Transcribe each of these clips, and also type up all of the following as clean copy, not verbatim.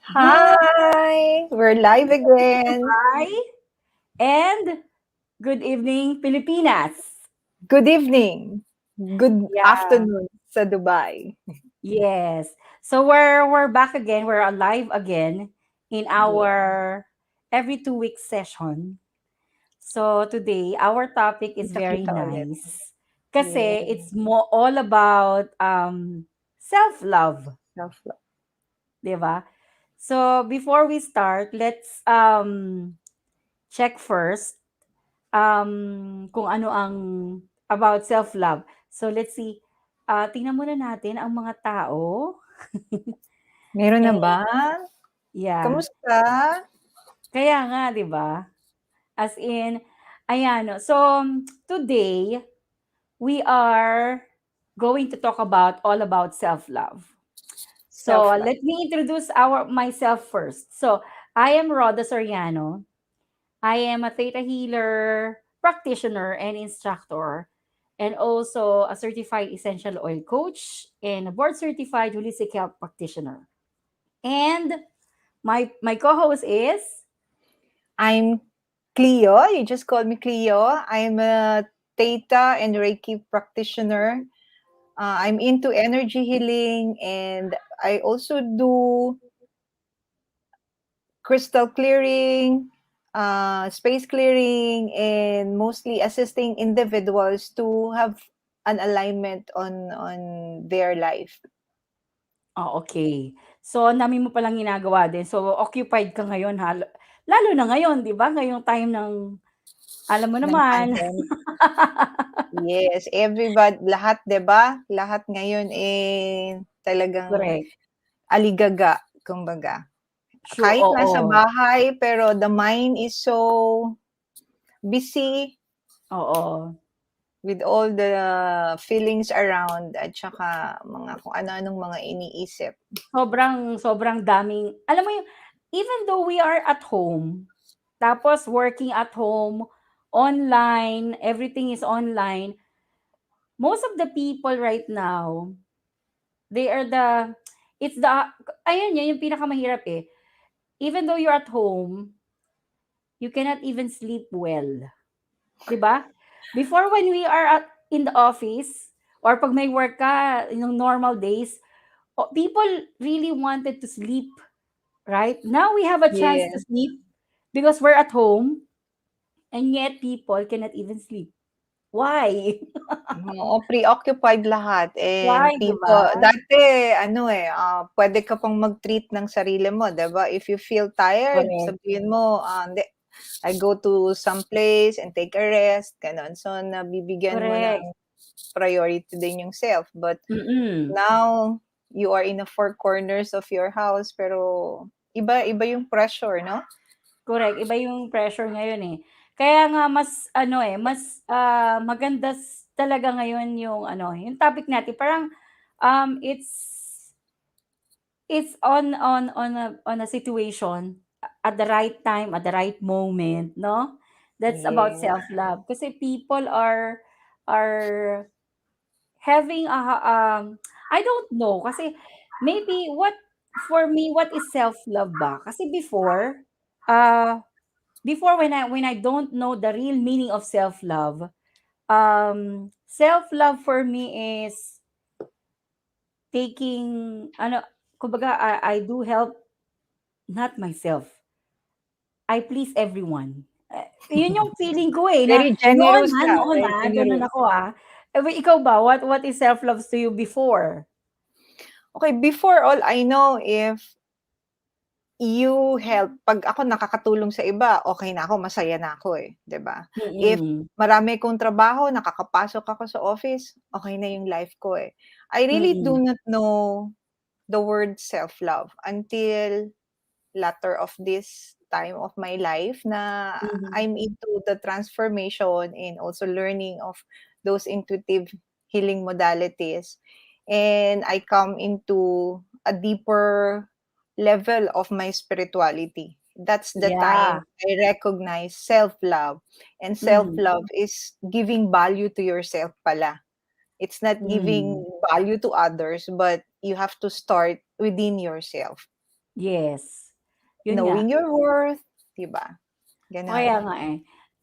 Hi, Hi! We're live again. Dubai, and good evening, Pilipinas. Good evening. Good Yeah, afternoon sa Dubai. yes. So we're back again. We're alive again in Yeah. our every 2 week session. So today our topic is very Kita-kita ulit. nice kasi Yeah. it's more all about self-love, Self-love. 'di ba? So before we start, let's check first kung ano ang about self-love. So let's see, tingnan muna natin ang mga tao. Meron na Eh, ba? yeah. Kamusta? Kaya nga, 'di ba? As in, ayan, no. So today we are going to talk about all about self-love. So Self-love. let me introduce our myself first. So I am Rhoda Soriano. I am a theta healer, practitioner, and instructor, and also a certified essential oil coach and a board certified holistic health practitioner. And my co-host is I'm Cleo. You just call me Cleo. I'm a Theta and Reiki practitioner. I'm into energy healing and I also do crystal clearing, space clearing, and mostly assisting individuals to have an alignment on their life. okay. So ang dami mo palang ginagawa din. So occupied ka ngayon ha. Lalo na ngayon, 'di ba? Ngayong time ng alam mo Ng naman. pandemic. Yes, everybody, lahat, 'di ba? Lahat ngayon talagang Correct. aligaga, kumbaga. Sure, Kahit nasa oo. bahay, pero the mind is so busy Oo. with all the feelings around at saka mga kung ano-anong mga iniisip. Sobrang sobrang daming alam mo yung even though we are at home, tapos working at home, online, everything is online, most of the people right now, they are the it's the ayun yun yung pinakamahirap, eh. Even though you're at home, you cannot even sleep well, 'di ba? Before when we are in the office or 'pag may work ka yung normal days, people really wanted to sleep. Right? Now we have a chance to Yes. sleep because we're at home and yet people cannot even sleep. Why? Oo, preoccupied lahat and Why, 'di ba? dati ano, puwede ka pang mag-treat ng sarili mo, 'di ba? If you feel tired, Correct. sabihin mo, "Hindi, I go to some place and take a rest," gano'n. So, nabibigyan mo ng Correct. priority din yung self. But Mm. now, you are in the four corners of your house pero iba yung pressure, 'no? Correct. Iba yung pressure ngayon eh. Kaya nga mas ano eh, mas maganda talaga ngayon yung ano, yung topic natin. Parang it's on a situation at the right time, at the right moment, no? That's about Yes, self-love. Kasi people are having I don't know kasi maybe what for me what is self-love ba? Kasi uh before when I don't know the real meaning of self-love, self-love for me is taking ano kumbaga I do help not myself. I please everyone. Yun yung feeling ko eh na very generous ka, noon very ganun generous. ako ikaw ba what is self-love to you before? Okay, before all I know, if you help 'pag ako nakakatulong sa iba, okey na ako, masaya na ako, 'di ba? If Mm. marami akong trabaho, nakakapasok ako sa office, okey na yung life ko, eh. I really do Mm. not know the word self-love until latter of this time of my life na Mhm. I'm into the transformation and also learning of those intuitive healing modalities. And I come into a deeper level of my spirituality. That's the time Yeah. I recognize self-love. And Mhm. self-love is giving value to yourself pala. It's not giving Hmm. value to others, but you have to start within yourself. Yes. Yun nga. Knowing your worth, 'di ba? Kaya Gano'n. nga eh.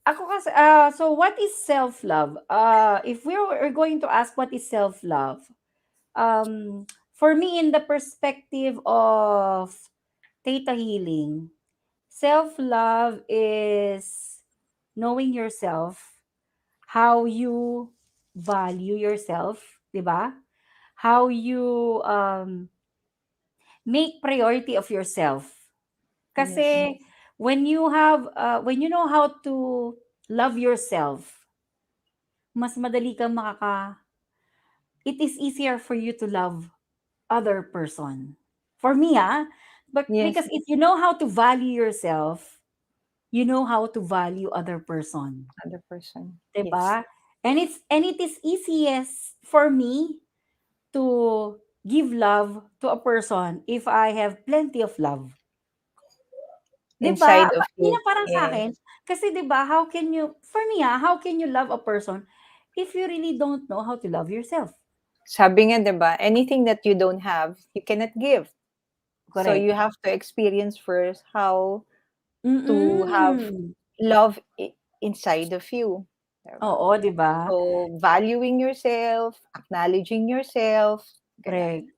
Ako kasi, so what is self-love? If we are going to ask what is self-love, for me, in the perspective of Theta Healing, self-love is knowing yourself, how you value yourself, di ba? How you make priority of yourself. Yes. Kasi when you know how to love yourself, mas madali kang it is easier for you to love other person. For me, but Yes, because if you know how to value yourself, you know how to value other person, 100%. 'di Yes. ba? And it is easiest for me to give love to a person if I have plenty of love. 'Di ba? Inside of Yun you. ang parang Yes. sa'kin, kasi 'di ba, how can you for me, how can you love a person if you really don't know how to love yourself? Sabi nga 'di ba, anything that you don't have, you cannot give. So Correct. you have to experience first how to have Mm. love inside of you, 'di ba? Oo, 'di ba? So valuing yourself, acknowledging yourself, gano'n. Correct.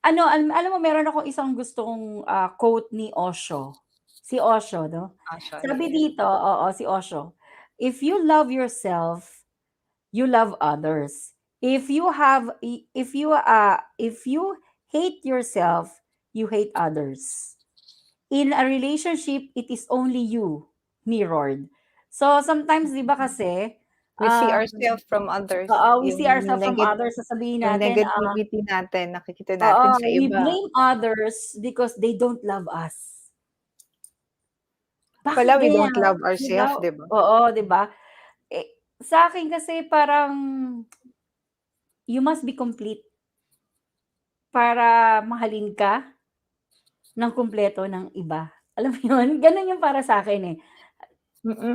Ano, alam mo, meron akong isang gustong, quote ni Osho. Si Osho 'no, Asha, sabi yes. dito, oo, si Osho, "If you love yourself, you love others. If you hate yourself, you hate others. In a relationship, it is only you mirrored." So, sometimes 'di ba kasi, We see um, ourselves from others, oo, we see yung ourselves from others, sasabihin yung natin, negativity natin nakikita oo, natin sa we iba. blame others because they don't love us. Bakit Pala we ganyan? don't love 'Di ba? ourselves, 'di ba? Oo, 'di ba? Eh, sa'kin kasi parang you must be complete para mahalin ka ng kumpleto ng iba. Alam mo yun? Gano'n yung para sa'kin, eh,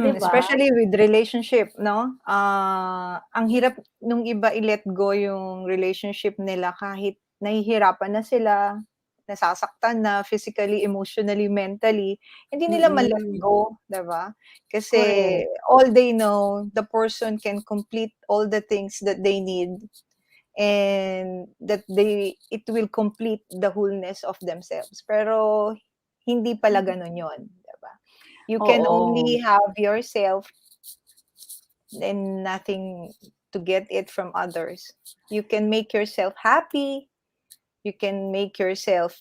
'di ba? Especially with relationship 'no? Ang hirap nung iba i-let go yung relationship nila kahit nahihirapan na sila, nasasaktan na physically, emotionally, mentally, hindi nila ma-let Mm, go, 'di ba? Kasi correct. all they know, the person can complete all the things that they need and that it will complete the wholeness of themselves. Pero hindi pala gano'n 'yun, 'di ba? You can Oo, only have yourself and nothing to get it from others. You can make yourself happy, you can make yourself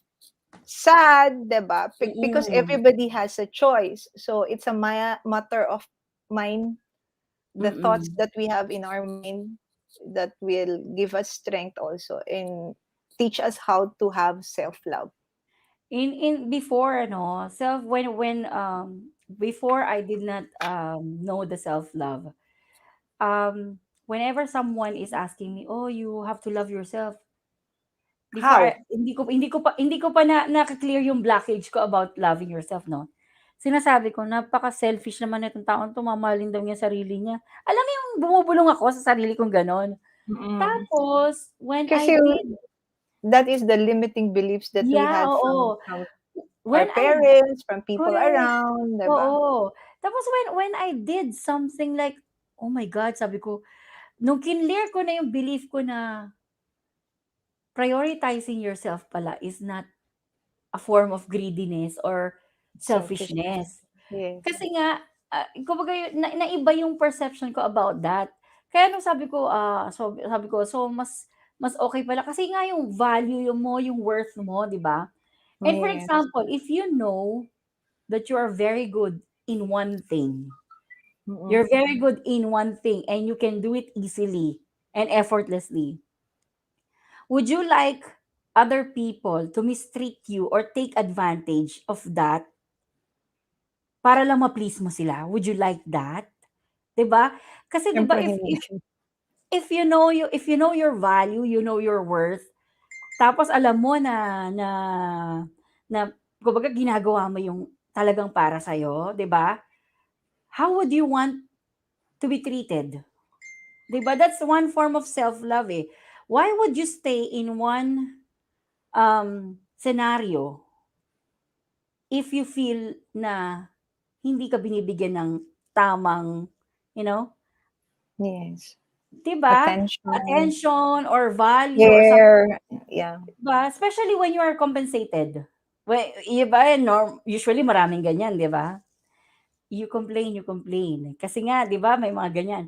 sad, 'di ba? Because mm, everybody has a choice. So it's a matter of mind, the thoughts mm. that we have in our mind that will give us strength also and teach us how to have self-love. In before ano, before I did not, know the self-love, whenever someone is asking me, "Oh, you have to love yourself." Before How? hindi ko pa naka-clear yung blockage ko about loving yourself 'no. Sinasabi ko, "Napaka-selfish naman nitong taong 'to, mamahalin daw niya sarili niya." Alam mo yung bumubulong ako sa sarili kong gano'n. Mm. Tapos when I Kasi did that is the limiting beliefs that we yeah, had oo. from our When I parents, from people correct, around, 'di ba? oo. Tapos when I did something like, oh my God, sabi ko, nung kinlear ko na yung belief ko na prioritizing yourself pala is not a form of greediness or Selfishness. selfishness. Yes. Kasi nga, kumbaga naiba yung perception ko about that. Kaya nung sabi ko, so mas okey pala kasi nga yung value mo, yung worth mo, 'di ba? And for Yes. example, if you know that you are very good in one thing, Mm. you're very good in one thing and you can do it easily and effortlessly, would you like other people to mistreat you or take advantage of that para lang ma-please mo sila? Would you like that? 'Di ba? Kasi 'di ba, Siyempre hindi. if you know your value, you know your worth, tapos alam mo na na kumbaga ginagawa mo yung talagang para sa'yo, 'di ba? How would you want to be treated? 'Di ba? That's one form of self-love, eh. Why would you stay in one scenario? if you feel na hindi ka binibigyan ng tamang, you know, Yes. 'di ba? Attention, Attention or value or something, care, yeah. 'di ba? Especially when you are compensated. Iba usually maraming ganyan, 'di ba? You complain, you complain. Kasi nga, 'di ba, may mga ganyan.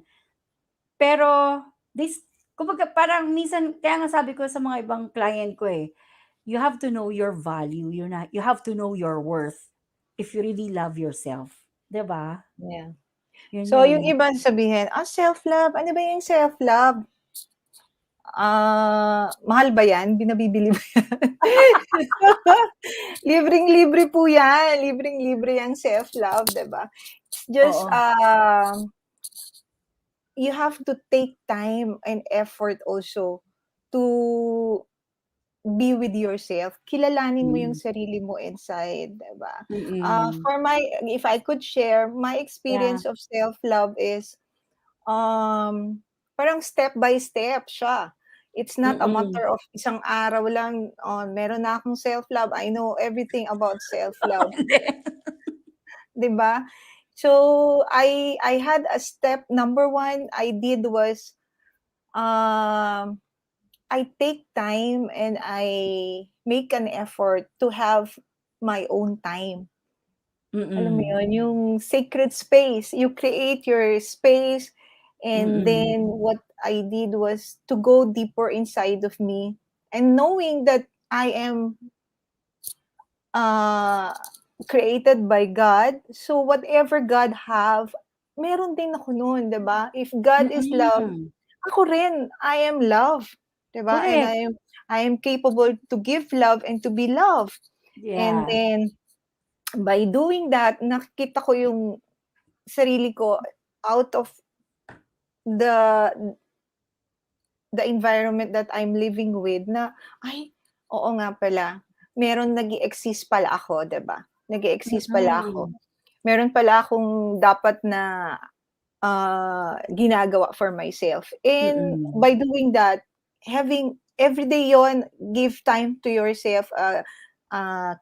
Pero this kumbaga parang minsan kaya nga sabi ko sa mga ibang client ko eh, you have to know your value, you have to know your worth if you really love yourself, 'di ba? Yeah. 'Yun So, 'yun yung eh. iba sabihin, self-love, ano ba yung self-love? Mahal ba yan? Binabibili ba yan? Libreng-libre po yan. Libreng-libre yung self-love, 'di ba? It's just, Oo. you have to take time and effort also to be with yourself. Kilalanin mo yung Mm. sarili mo inside, 'di ba? Mm. If I could share, my Yeah. experience of self-love is, parang step by step siya. It's not a Mm. matter of isang araw lang, meron na akong self-love, I know everything about self-love, Hindi. 'di ba? So, I had a step. Number one I did was, um, I take time and I make an effort to have my own time. Alam mo Mm. yun, yung sacred space. You create your space, and Mm. then what I did was to go deeper inside of me, and knowing that I am, uh, created by God. So whatever God have, meron din ako nun, 'di ba? If God is love, Mm. ako rin, I am love, 'di ba? And Correct. I am capable to give love and to be loved. And Yeah. then by doing that, nakikita ko yung sarili ko out of the the environment that I'm living with, na, ay, oo nga pala, meron nag-e-exist pala ako, 'di ba? Nag-e-exist pala ako. Mm. Meron pala akong dapat na, ginagawa for myself. And Mm. by doing that, having everyday yon, give time to yourself,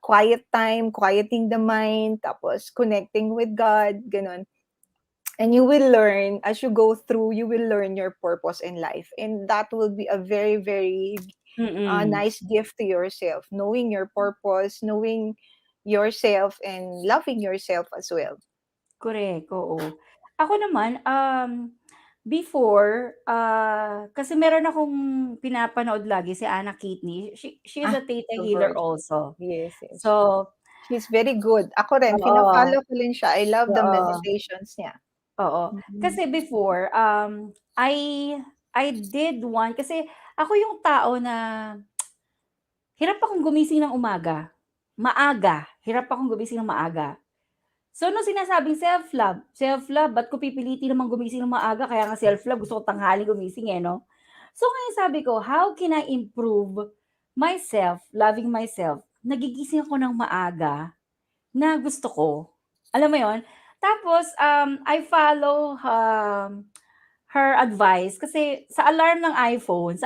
quiet time, quieting the mind, tapos connecting with God, gano'n. And you will learn as you go through, you will learn your purpose in life, and that will be a very, very, Mm. nice gift to yourself, knowing your purpose, knowing yourself, and loving yourself as well. Correct, oo. Ako naman, before, kasi meron akong pinapanood lagi si Anna Kidney, she is a theta Of healer course. also. Yes, yes. So, She's very good. Ako rin, oo, fina-follow ko rin siya. I love the oo, meditations niya. oo. Mhm. Kasi before, I did one kasi ako yung tao na hirap akong gumising ng umaga, maaga, hirap akong gumising ng maaga. So, nung sinasabing self-love ba't ko pipilitin namang gumising ng maaga, kaya nga self-love gusto ko tanghali gumising, eh, 'no? So, ngayon sabi ko, how can I improve myself, loving myself? Nagigising ako ng maaga na gusto ko, alam mo yon. Tapos, I follow, her advice kasi sa alarm ng iPhone,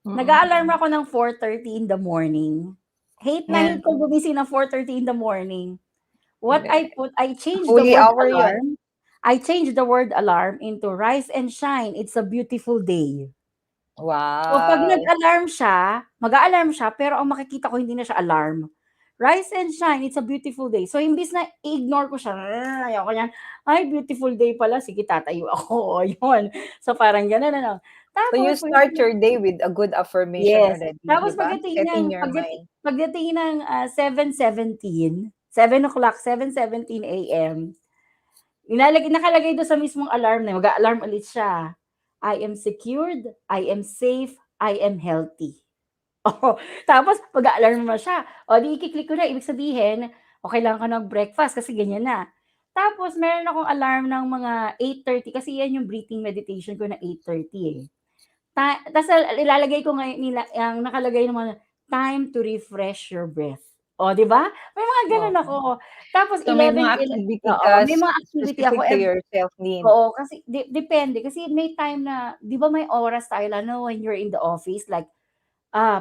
Mm. nag-a-alarm ako ng 4:30 in the morning. Hate na Yeah, hate ko gumising ng 4:30 in the morning. What ve I changed the holy word hour 'yun. alarm. I changed the word alarm into rise and shine, it's a beautiful day. So, 'pag Wow! nag-alarm siya, mag-a-alarm siya, pero ang makikita ko hindi na siya alarm. Rise and shine, it's a beautiful day. So, imbis na i-ignore ko siya, ayoko niyan, ay beautiful day pala, sige tatayo ako, yun. So, parang gano'n ano. So you Tapos start your day with a good affirmation yes. already, 'di Tapos ba? Setting your pagdating mind. pagdating ng, 7:17, 7:00, 7:17 AM, nakalagay dun sa mismong alarm na mag-a-alarm ulit siya. I am secured, I am safe, I am healthy. Oo, tapos mag-a-alarm naman siya. O di iki-click ko na, ibig sabihin, o kailangan ko ng breakfast kasi ganyan na. Tapos meron akong alarm ng mga 8:30 kasi yan yung breathing meditation ko na 8:30, eh. Tas ilalagay ko ngayon nila ang nakalagay naman, "Time to refresh your breath." Oh, 'di ba? May mga gano'n Oo. ako. Tapos So may 11 mga ele activity oo, ka may mga activity ako specific to your self-need. oo, kasi depende kasi may time na 'di ba may oras tayo lalo na when you're in the office like,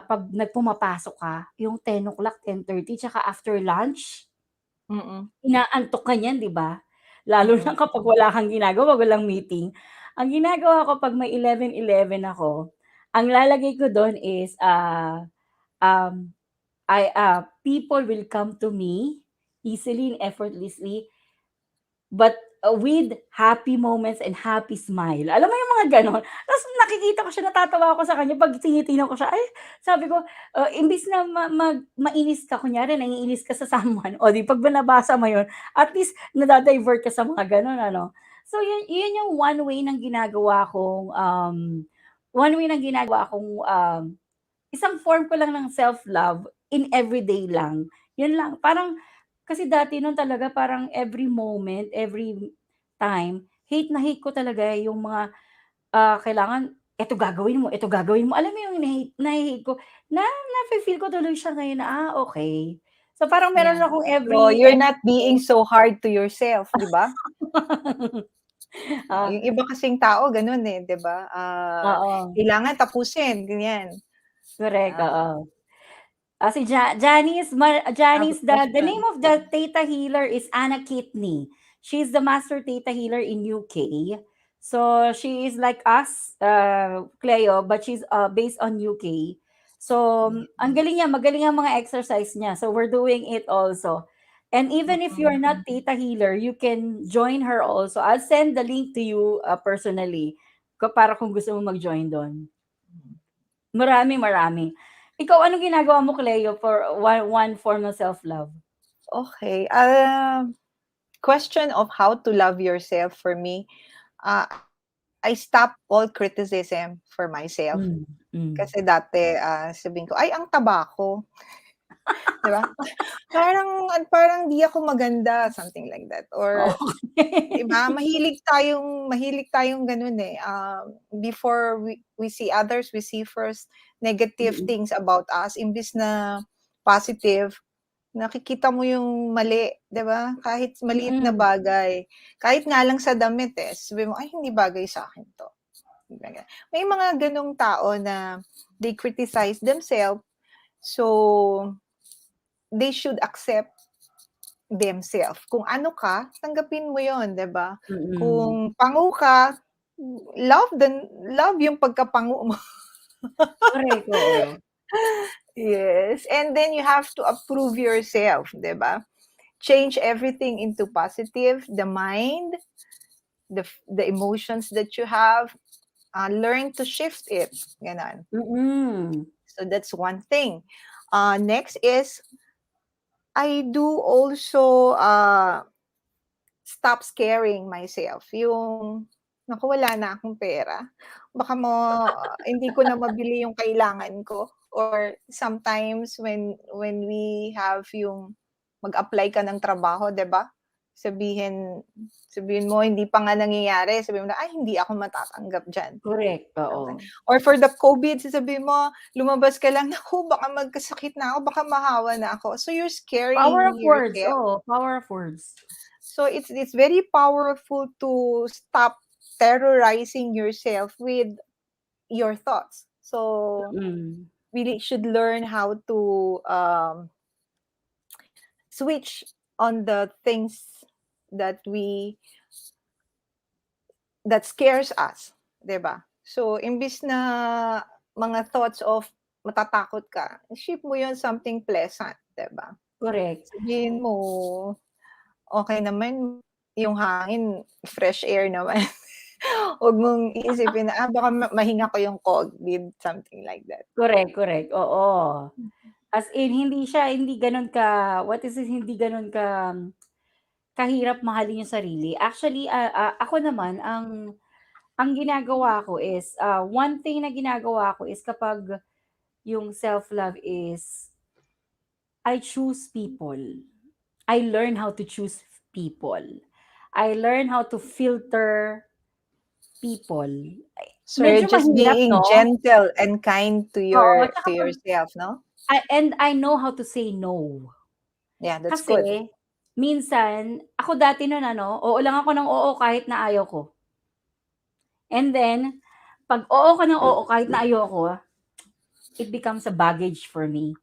'pag pumapasok ka, yung 10 o'clock, 10:30 tsaka after lunch, Mm, inaantok ka niyan, 'di ba? Lalo na mm. kapag wala kang ginagawa, walang meeting. Ang ginagawa ko 'pag may 11:11 ako, ang lalagay ko dun is, um, people will come to me easily and effortlessly. But, with happy moments and happy smile. Alam mo yung mga gano'n? Ta's nakikita ko siya, natatawa ako sa kanya 'pag tinitingnan ko siya, ay sabi ko, imbis na mainis ka, kunyari naiinis ka sa someone, o 'di 'pag nabasa mo yun, at least nada-divert ka sa mga gano'n ano. So yun yung one way ng ginagawa kong, isang form ko lang ng self-love in everyday lang, yun lang. Parang kasi dati nun talaga parang every moment, every time, hate na hate ko talaga yung mga, kailangan eto gagawin mo. Alam mo yung nahe-hate ko, nafi-feel ko tuloy siya ngayon na, okey. So parang meron Yeah. akong So, every you're not day. being so hard to yourself, 'di ba? Ah, Yung iba kasing tao gano'n, eh, 'di ba? oo, Kailangan tapusin, ganyan. correct, Ah, oo. Si I have a Janice, the name question. of the Theta healer is Anna Kitney. She's the master Theta healer in UK. So she is like us, Cleo, but she's based on UK. So ang galing niya, magaling ang mga exercise niya. So we're doing it also. And even if Mm. you're not Theta healer, you can join her also. I'll send the link to you personally para kung gusto mo mag-join doon. Marami, marami. Ikaw anong ginagawa mo, Cleo, for one form of self-love? Okay, question of how to love yourself for me, I stop all criticism for myself. Hmm, Kasi hmm. dati, sabihin ko, "Ay, ang taba ko." 'Di ba? Parang di ako maganda, something like that. Or Okey. 'di ba, mahilig tayong gano'n, eh, before we see others, we see first negative Mm, things about us imbes na positive. Nakikita mo yung mali, 'di ba? Kahit maliit na mm, bagay, kahit nga lang sa damit, eh, sabihin mo, "Ay, hindi bagay sa'kin 'to." Ganyan. May mga gano'ng tao na they criticize themselves, so they should accept themselves. Kung ano ka, tanggapin mo 'yon, 'di ba? mm. Kung pango ka, love yung pagkapango mo. Korek, oo. Yes, and then you have to approve yourself, 'di ba? Change everything into positive, the mind, the emotions that you have, learn to shift it, gano'n. Mm, So that's one thing. Next is I do also, stop scaring myself. Yung, naku, wala na akong pera, baka hindi ko na mabili yung kailangan ko. Or sometimes when we have yung mag-apply ka ng trabaho, 'di ba? Sabihin sabihin mo hindi pa nga nangyayari, sabihin mo na, "Ay, hindi ako matatanggap diyan." korek, oo. Something. Or for the COVID, sasabihin mo, lumabas ka lang, "Naku, baka magkasakit na ako, baka mahawa na ako." So you're Power scaring of words, yourself. oo, power of words. So it's very powerful to stop terrorizing yourself with your thoughts. So Mm, we should learn how to switch on the things that we that scares us, 'di ba? So imbis na mga thoughts of matatakot ka, shift mo 'yon something pleasant, 'di ba? korek. Sabihin mo, "Okey naman yung hangin, fresh air naman." Huwag mong iisipin na, baka mahinga ko yung COVID, something like that. Korek, korek, oo. As in hindi gano'n ka what is this, hindi gano'n kahirap mahalin yung sarili. Actually, ako naman ang ginagawa ko is, one thing na ginagawa ko is kapag yung self-love is I choose people. I learn how to choose people. I learn how to filter people. Ay, So, you're medyo just mahirap being 'no? gentle and kind to Oo, your tsaka to 'pag yourself, no? and I know how to say no. Yeah, that's good. Kasi minsan, ako dati no'n ano, oo lang ako ng oo kahit na ayaw ko. And then, 'pag oo ka ng oo kahit na ayoko, it becomes a baggage for me.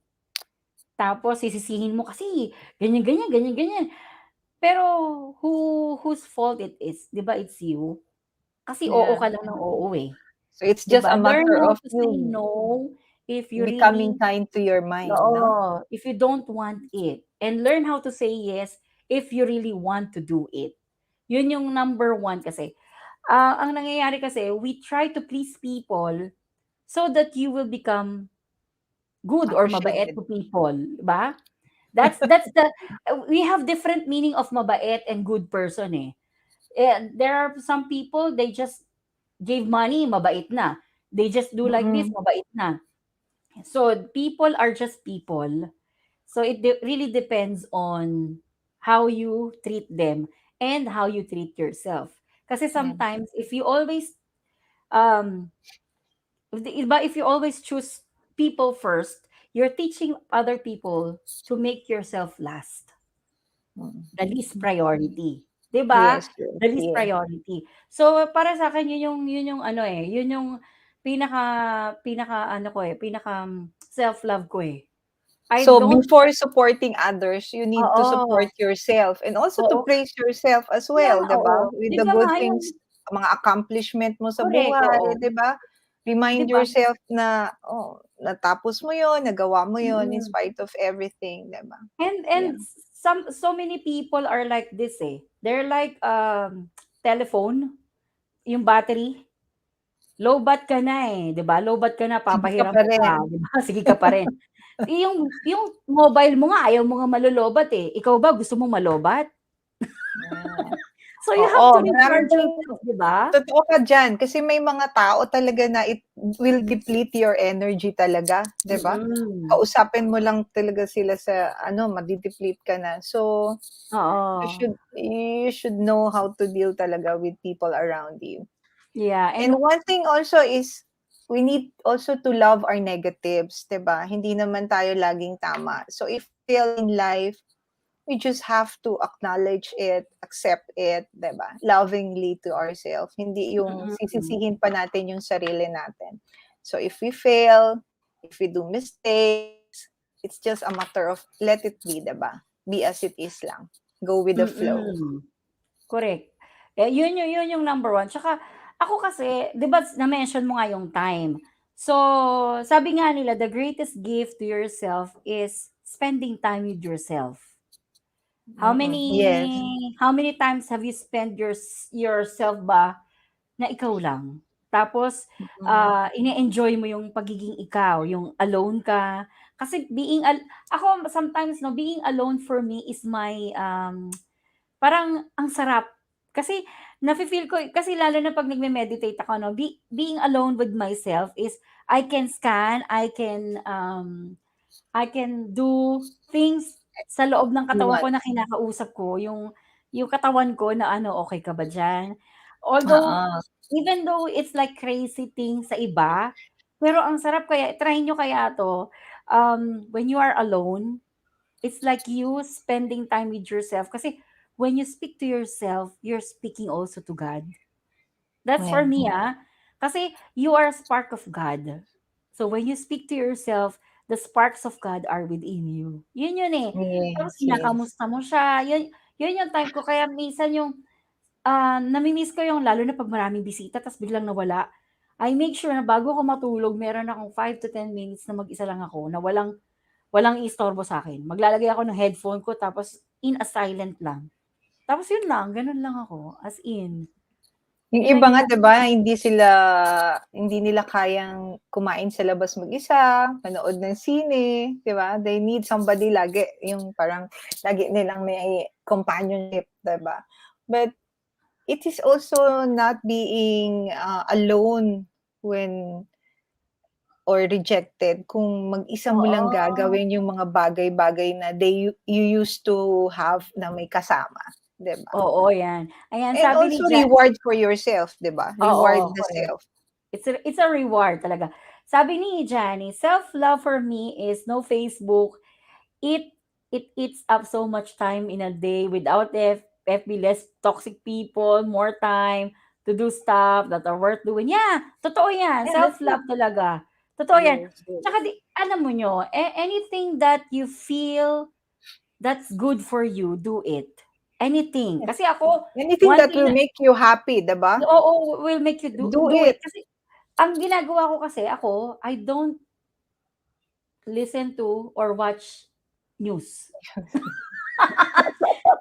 Tapos sisisihin mo kasi ganyan, ganyan, ganyan, ganyan. Pero whose fault it is, 'di ba, it's you. Kasi oo Yeah. ka lang ng oo, eh, So it's 'di just ba? a Learn matter how of to say you no if you becoming really kind to your mind, no? oo, if you don't want it. And learn how to say yes if you really want to do it. Yun yung number one kasi. Ang nangyayari kasi, we try to please people so that you will become good or mabait Appreciated. to people, 'di ba? That's the we have different meaning of mabait and good person, eh. And there are some people, they just gave money, mabait na. They just do like this, Mm-mm. mabait na. So people are just people. So it really depends on how you treat them and how you treat yourself. Kasi Yeah. sometimes if you always um if you always choose people first, you're teaching other people to make yourself last. Mm. The least priority, 'di ba? Yes, yes, The least yes. priority. So, para sa'kin yun yung ano, eh, yun yung pinaka pinaka-ano ko, eh, self-love ko, eh. I So don't before supporting others, you need to support oo, yourself and also to oo. praise yourself as Kaya well, nga, 'di oo. ba? With 'Di the ba nga good yung things, mga accomplishment mo sa correct, oo. buhay, 'di ba? 'Di Remind ba? yourself na, oh, natapos mo 'yon, nagawa mo 'yon in Mm. spite of everything, 'di ba? And Yeah. so many people are like this, eh. They're like, telephone, yung battery. Lowbat ka na, eh, 'di ba? Lowbat ka na, Sige ka papahiram pa ko rin. pa, 'di ba? Sige ka pa rin. Yung mobile mo nga ayaw mo nga malolobat, eh. Ikaw ba gusto mong malobat? Yeah. So you have Oo, to marami recharge ding yourself, 'di ba? totoo ka diyan kasi may mga tao talaga na it will deplete your energy talaga, 'di ba? Mm. Kausapin mo lang talaga sila sa ano, made-deplete ka na. So, Oo. you should know how to deal talaga with people around you. Yeah, And and one thing also is we need also to love our negatives, 'di ba? Hindi naman tayo laging tama. So if we fail in life, we just have to acknowledge it, accept it, 'di ba? Lovingly to ourselves. Hindi yung mm. sisisihin pa natin yung sarili natin. So if we fail, if we do mistakes, it's just a matter of let it be, 'di ba? Be as it is lang. Go with the flow. Mm. Correct. Eh, yun yung number one. Tsaka ako kasi, 'di ba na-mention mo nga yung time. So, sabi nga nila, the greatest gift to yourself is spending time with yourself. How Mm-mm. Yes. many times have you spent yourself ba na ikaw lang? Tapos, Mm. ine-enjoy mo yung pagiging ikaw, yung alone ka. Kasi ako sometimes, no, being alone for me is my, parang ang sarap. Kasi nafi-feel ko kasi lalo na 'pag nagme-meditate ako, 'no, being alone with myself is I can scan, I can do things sa loob ng You katawan want ko na kinakausap ko yung katawan ko na ano, "Okey ka ba diyan?" Although, oo. even though it's like crazy thing sa iba, pero ang sarap kaya try niyo kaya 'to, when you are alone, it's like you spending time with yourself kasi when you speak to yourself, you're speaking also to God. That's for Yeah. me, kasi you are a spark of God. So when you speak to yourself, the sparks of God are within you. Yun yun, eh. Tapos Yes, yes. kinakamusta mo siya, yun yung time ko kaya minsan yung, nami-miss ko yung lalo na 'pag maraming bisita ta's biglang nawala. I make sure na bago ako matulog meron akong 5 to 10 minutes na mag-isa lang ako na walang walang iistorbo sa'kin. Maglalagay ako ng headphone ko tapos in a silent lang. Tapos yun lang, gano'n lang ako, as in. Yung Yun lang iba yung nga 'di ba, hindi nila kayang kumain sa labas mag-isa, manood ng sine, 'di ba? They need somebody lagi, yung parang lagi nilang may companionship, 'di ba? But it is also not being, alone when or rejected kung mag-isa mo lang oo, gagawin yung mga bagay-bagay na you used to have na may kasama, 'di ba? oo, yan. Ayan And sabi ni also reward for yourself, 'di ba? Reward oo, the correct. self. It's a reward talaga. Sabi ni Janice, "Self-love for me is no Facebook. It it eats up so much time in a day without FB, less toxic people, more time to do stuff that are worth doing." Yeah, totoo yan, Yeah, that's it. self-love talaga. Totoo yan. Yes, yes. Tsaka alam mo nyo, anything that you feel that's good for you, do it. Anything. Kasi ako, Anything one that thing will na, make you happy, 'di ba? oo, will make you Do do it. it. Kasi, ang ginagawa ko kasi, ako, I don't listen to or watch news.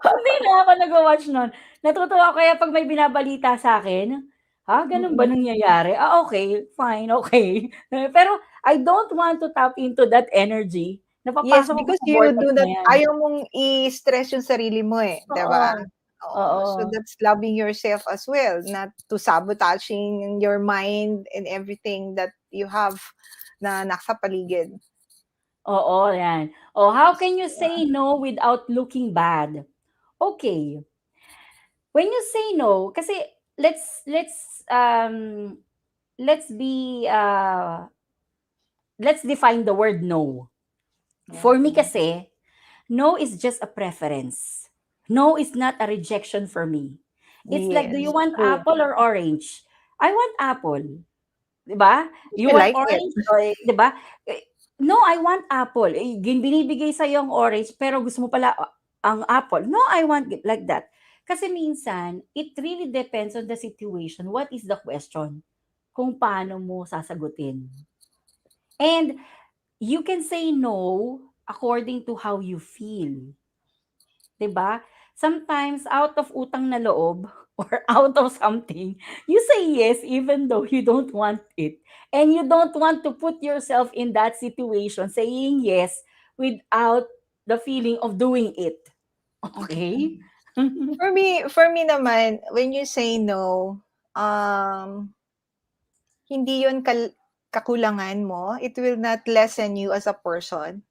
Hindi na ako nagwa-watch nun. Natutuwa ako kaya 'pag may binabalita sa'kin, ganun ba Mm. nangyayari? Okay, fine, okay. Pero I don't want to tap into that energy. Yes, Napapasok ako because sa you vortex do na not 'yan. ayaw mong i-stress yung sarili mo, eh, 'di Oo, ba? Oo, so oo, that's loving yourself as well, not to sabotaging your mind and everything that you have na nasa paligid. oo, 'yan. Oh, how can you say no without looking bad? Okay, when you say no kasi let's be, let's define the word no. Yeah. For me kasi, no is just a preference. No is not a rejection for me. It's like, do you Yes, want true. apple or orange? I want apple. 'Di ba? If You you want like it. orange, o, 'di ba? No, I want apple. Binibigay sa'yo ang orange, pero gusto mo pala ang apple. No, I want like that. Kasi minsan, it really depends on the situation. What is the question? Kung paano mo sasagutin. And you can say no according to how you feel. 'Di ba? Sometimes out of utang na loob or out of something, you say yes even though you don't want it. And you don't want to put yourself in that situation saying yes without the feeling of doing it. Okay? For me naman, when you say no, um, hindi yun kakulangan mo. It will not lessen you as a person.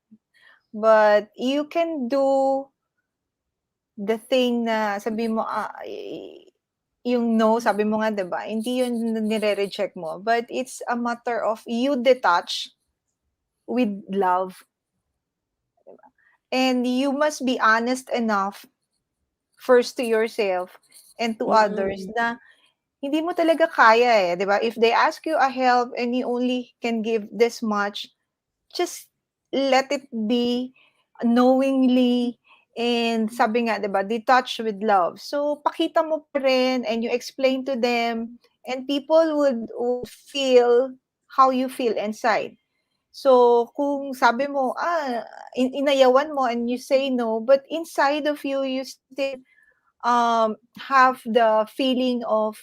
But you can do the thing na sabi mo, yung no, sabi mo nga, 'di ba? Hindi yun nire-reject mo. But it's a matter of you detach with love. And you must be honest enough first to yourself and to others Mm. na hindi mo talaga kaya, eh, 'di ba? If they ask you a help and you only can give this much, just let it be knowingly and sabi nga 'di ba, detach with love. So pakita mo pa rin and you explain to them and people would feel how you feel inside. So kung sabi mo, inayawan mo and you say no, but inside of you, you still have the feeling of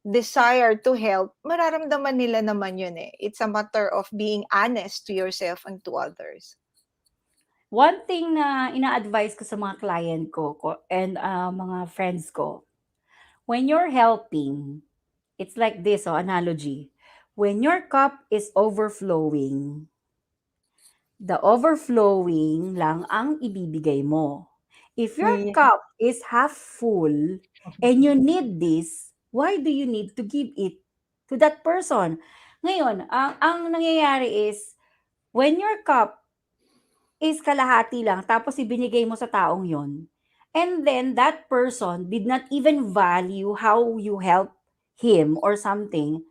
desire to help, mararamdaman nila naman yun, eh. It's a matter of being honest to yourself and to others. One thing na ina-advise ko sa mga client ko and mga friends ko, when you're helping, it's like this, analogy. When your cup is overflowing, the overflowing lang ang ibibigay mo. If your Yeah. cup is half full and you need this, why do you need to give it to that person? Ngayon, ang nangyayari is, when your cup is kalahati lang tapos ibinigay mo sa taong yon, and then that person did not even value how you help him or something,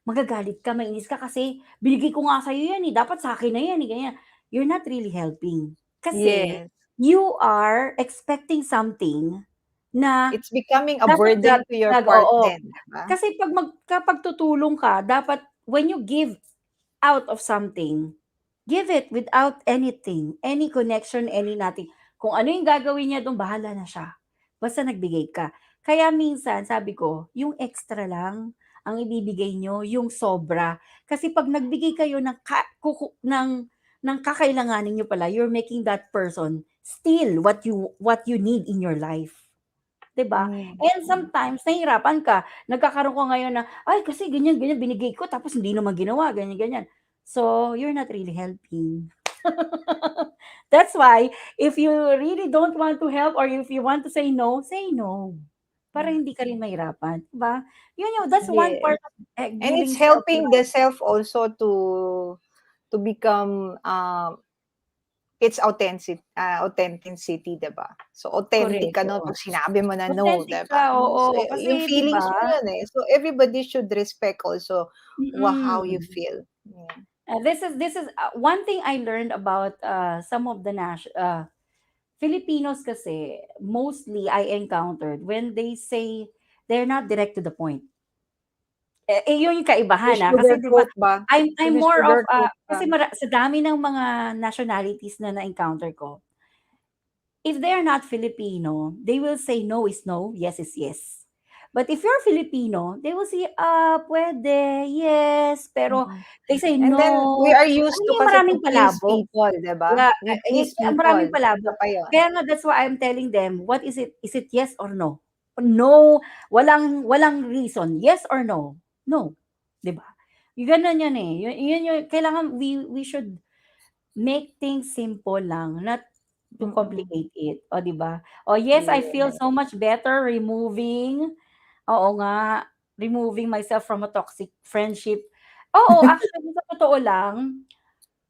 magagalit ka, mainis ka kasi binigay ko nga sa'yo yan eh, dapat sa akin na yan eh, ganyan. You're not really helping. Kasi Yes. you are expecting something na It's becoming a dapat burden to your part oo. then, 'di ba? Kasi kapag tutulong ka, dapat when you give out of something, give it without anything, any connection, any nothing. Kung ano yung gagawin niya do'n, bahala na siya. Basta nagbigay ka. Kaya minsan, sabi ko, yung extra lang ang ibibigay nyo, yung sobra. Kasi pag nagbigay kayo ng kakailanganin nyo pala, you're making that person still what you need in your life. 'Di ba? Mm. And sometimes nahihirapan ka, nagkakaroon ka ngayon na, "Ay kasi ganyan, ganyan binigay ko tapos hindi naman ginawa, ganyan, ganyan." So, you're not really helping. That's why if you really don't want to help or if you want to say no. Para Yeah. hindi ka rin mahirapan, 'di ba? That's one Yes. part of, And it's giving helping the self-love. self also to become, its authenticity, 'di ba? So, authentic ka Korek, 'no, oo. 'pag sinabi mo na no, Authentic 'di ka, ba? So, oo. Kasi yung 'di feelings ba? mo yun, eh. So, everybody should respect also how you Mm. feel. Yeah. This is one thing I learned about some of the Filipinos kasi mostly I encountered when they say they're not direct to the point. Yun yung kaibahan, kasi 'di ba Sinu-sugarcoat ba? I'm more of, Sinu-sugarcoat ba? kasi sa dami ng mga nationalities na na-encounter ko, if they are not Filipino, they will say no is no, yes is yes. But if you're Filipino, they will say, "Puwede, yes," pero Mm. they say And then we no. are Alam used mo to yung kasi to maraming please palabok. people, 'di ba? Yeah, We please maraming people, isa palabok. pa yun. Kaya nga that's why I'm telling them, what is it? Is it yes or no? No, walang reason. Yes or no? No, 'di ba? Yung gano'n 'yan, eh. Yun yung kailangan we should make things simple lang, not to Mm. complicate it, o 'di ba? Oh, yes, I feel Yes. so much better oo nga, removing myself from a toxic friendship. Oo, actually sa totoo lang,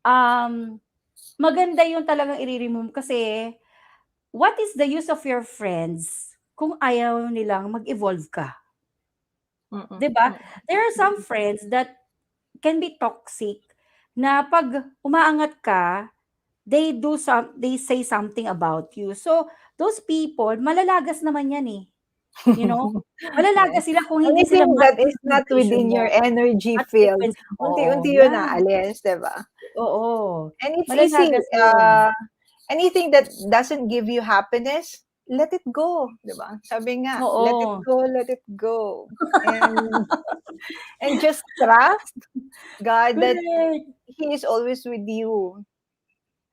um, maganda yung talagang i-re-remove kasi what is the use of your friends kung ayaw nilang mag-evolve ka, Mm, 'di ba? mm, There are some friends that can be toxic na 'pag umaangat ka, they say something about you. So, those people malalagas naman 'yan, eh, you know? yes. Malalagas sila kung hindi sila Anything match that is yung not vibration within your mo, energy match field, frequency, oo, unti-unti yun 'yan, aalis, 'di ba? oo. And it's easy, Malalagas yun. anything that doesn't give you happiness, let it go, 'di ba? Sabi nga, Oo, let it go. And and just trust God that correct, He is always with you,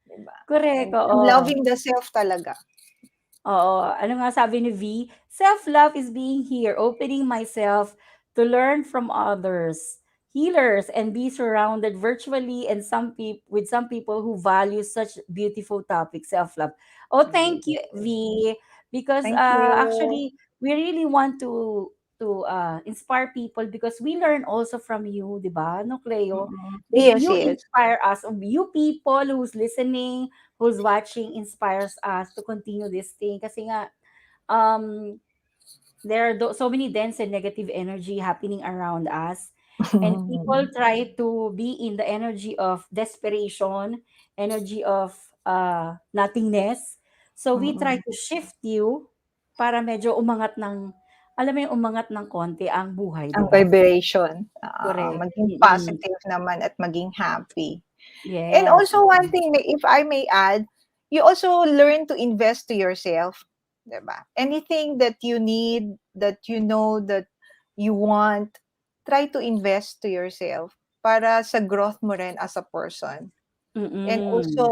'di ba? correct, And oo. loving the self talaga. Oo, ano nga sabi ni V? Self-love is being here, opening myself to learn from others, healers, and be surrounded virtually and with some people who value such beautiful topics, self-love. Oh, thank you, Yes. V, because Thank you. actually we really want to inspire people because we learn also from you, 'di ba? No, Cleo? Mm. That Yes, you yes. inspire us, you people who's listening, who's watching inspires us to continue this thing kasi nga um there are so many dense and negative energy happening around us, and people try to be in the energy of desperation, energy of nothingness, so we try Mm. to shift you para medyo umangat ng, alam mo yung umangat ng konti ang buhay, di Ang ba? vibration, Correct. maging Mm-mm. positive naman at maging happy. And Yes. also one thing, if I may add, you also learn to invest to yourself, 'di ba? Anything that you need, that you know that you want, try to invest to yourself para sa growth mo rin as a person. And Mm-mm. also,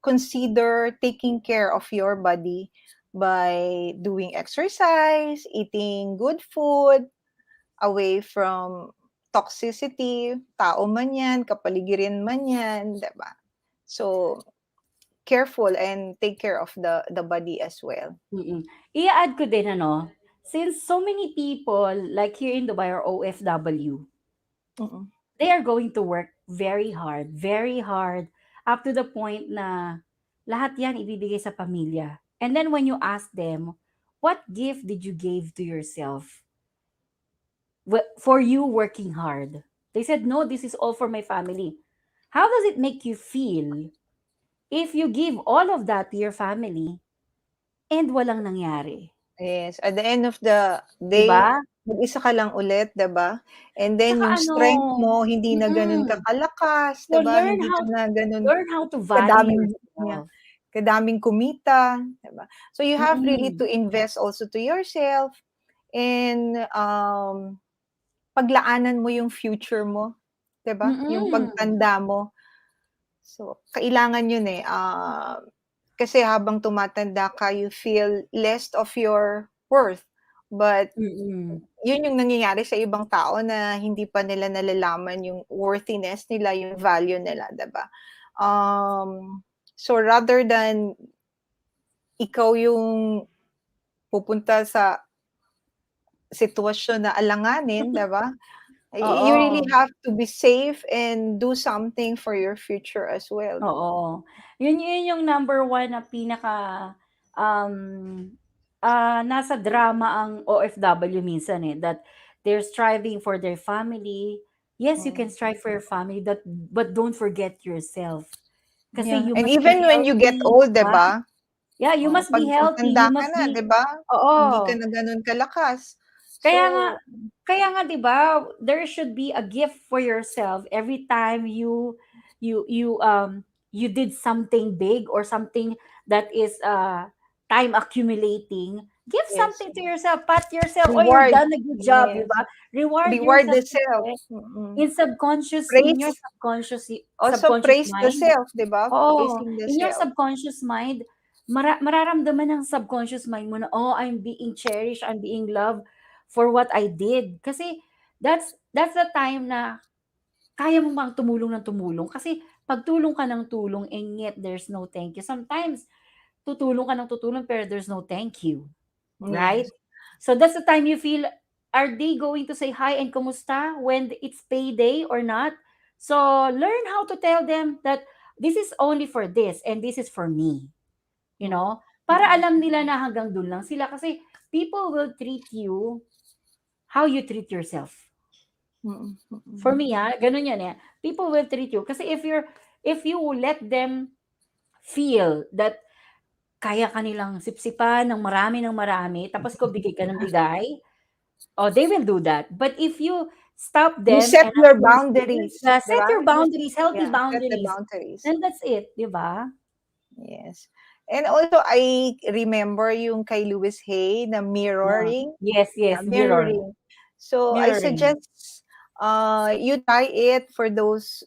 consider taking care of your body by doing exercise, eating good food, away from toxicity, tao man 'yan, kapaligiran man 'yan, 'di ba? So, careful and take care of the body as well. Mm. I-a-add ko din ano, since so many people like here in Dubai or OFW, Mm. they are going to work very hard up to the point na lahat 'yan ibibigay sa pamilya. And then when you ask them, what gift did you give to yourself for you working hard? They said, no, this is all for my family. How does it make you feel if you give all of that to your family and walang nangyari? Yes, at the end of the 'Di day, ba? mag-isa ka lang ulit, 'di ba? And then Tsaka yung ano, strength mo hindi na gano'n mm. kakalakas, So 'di ba? Hindi ka na gano'n learn how to value kadaming niya yourself. kadaming kumita, 'di ba? So you have really to Mm. invest also to yourself and, paglaanan mo yung future mo, 'di ba? Yung Mm. pagtanda mo. So, kailangan yun, eh, kasi habang tumatanda ka, you feel less of your worth. But Mm. yun yung nangyayari sa ibang tao na hindi pa nila nalalaman yung worthiness nila, yung value nila, 'di ba? So rather than ikaw yung pupunta sa sitwasyon na alanganin, 'di ba? You really Oo, have to be safe and do something for your future as well. oo. Yun yung number one na pinaka, um, nasa drama ang OFW minsan, eh, that they're striving for their family, Yes, you can Mm. strive for your family, that but don't forget yourself. Kasi Yeah, you and must be even when you get healthy, old, 'di 'di ba? ba? Yeah, you Oo, must 'pag be healthy, matanda you ka must na, be 'di ba? Hindi ka oo. na gano'n kalakas. Kaya nga So, kaya nga 'di ba, there should be a gift for yourself every time you did something big or something that is time accumulating. Give yes, something to yourself, pat yourself, oh you're reward. done a good job, 'di Yes, ba? Reward reward yourself the self. kasi Mm. in subconscious, in your Praise, also subconscious praise the mind. self, 'di ba? Oo, Praising the in your self. subconscious mind, mararamdaman ng subconscious mind mo na, "Oh, I'm being cherished, I'm being loved for what I did." Kasi that's the time na kaya mo bang tumulong ng tumulong. Kasi 'pag tulong ka ng tulong and yet there's no thank you, sometimes tutulong ka ng tutulong pero there's no thank you, right? Yes. So that's the time you feel, are they going to say hi and kumusta when it's payday or not? So learn how to tell them that this is only for this and this is for me, you Mm. know? Para Mm. alam nila na hanggang dun lang sila kasi people will treat you how you treat yourself. Mm. For Mm. me, ganun yan eh. People will treat you kasi if you let them feel that kaya kanilang sipsipan ng marami, tapos ikaw bigay ka ng bigay, oh, they will do that. But if you stop You them set and your ask them to boundaries, 'di set ba? your boundaries, healthy Yeah, set the boundaries, boundaries. then that's it, di ba? Yes. And also, I remember yung kay Louis Hay na Yeah. mirroring. Yes, Yeah, yes, mirror. mirroring. So, I Mirroring. suggest you try it for those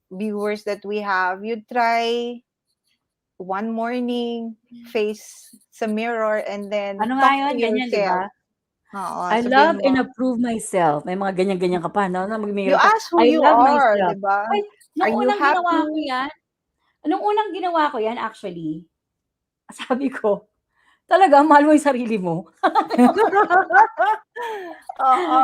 viewers that we have. You try one morning, face sa mirror, and then Ano nga talk to yun? Ganyan, di ba? yourself. Oo, I love sabihin and mo, approve myself. May mga ganyan-ganyan ka pa, no? Na you mag-mirror ka. ask who I you love are, myself. 'di ba? Ay, Are nung you unang ginawa ko happy? yan, nung unang ginawa ko yan, actually, sabi ko, talaga, mahal mo yung sarili mo. Oo,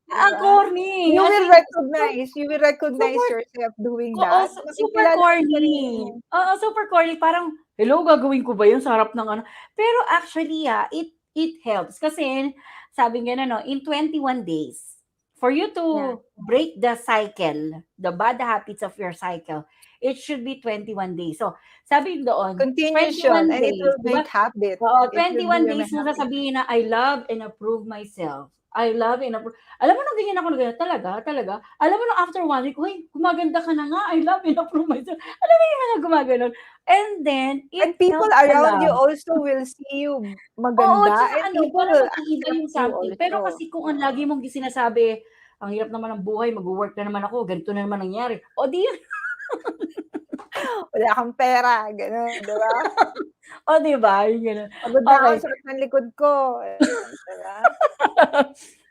'di Ang ba? corny. As in, You will recognize super, yourself doing oo, that. super Makikilala mo yung sarili corny. mo. Oo, super corny. Parang, hello, gagawin ko ba yun sa harap ng ano? Pero actually, it helps. Kasi, sabi nga na, no, in 21 days, for you Yeah. to break the cycle, the bad habits of your cycle, it should be 21 days. So, sabi doon, Continuation, 21 and it days, will di ba? make habit. Oo, It will be 21 a days mo habit. sasabihin na, I love and approve myself. I love and approve. Alam mo, nung ganyan ako na ganyan, talaga, talaga. Alam mo, nung after 1 week, uy, gumaganda ka na nga, I love and approve myself. Alam mo yung mga gumaganon. And then, it And people helps a around you lot. also will see you Oo, maganda, tsaka and ano, people parang will mag-iiba accept yung you something. Pero also. kasi kung ang lagi mong sinasabi, ang hirap naman ng buhay, mag-work na naman ako, ganito na naman nangyari. O di yun, Wala kang pera, gano'n, 'di ba? o di ba? Yung ganun. Pagod na ako, Okay. sakit ng likod ko, 'di ba?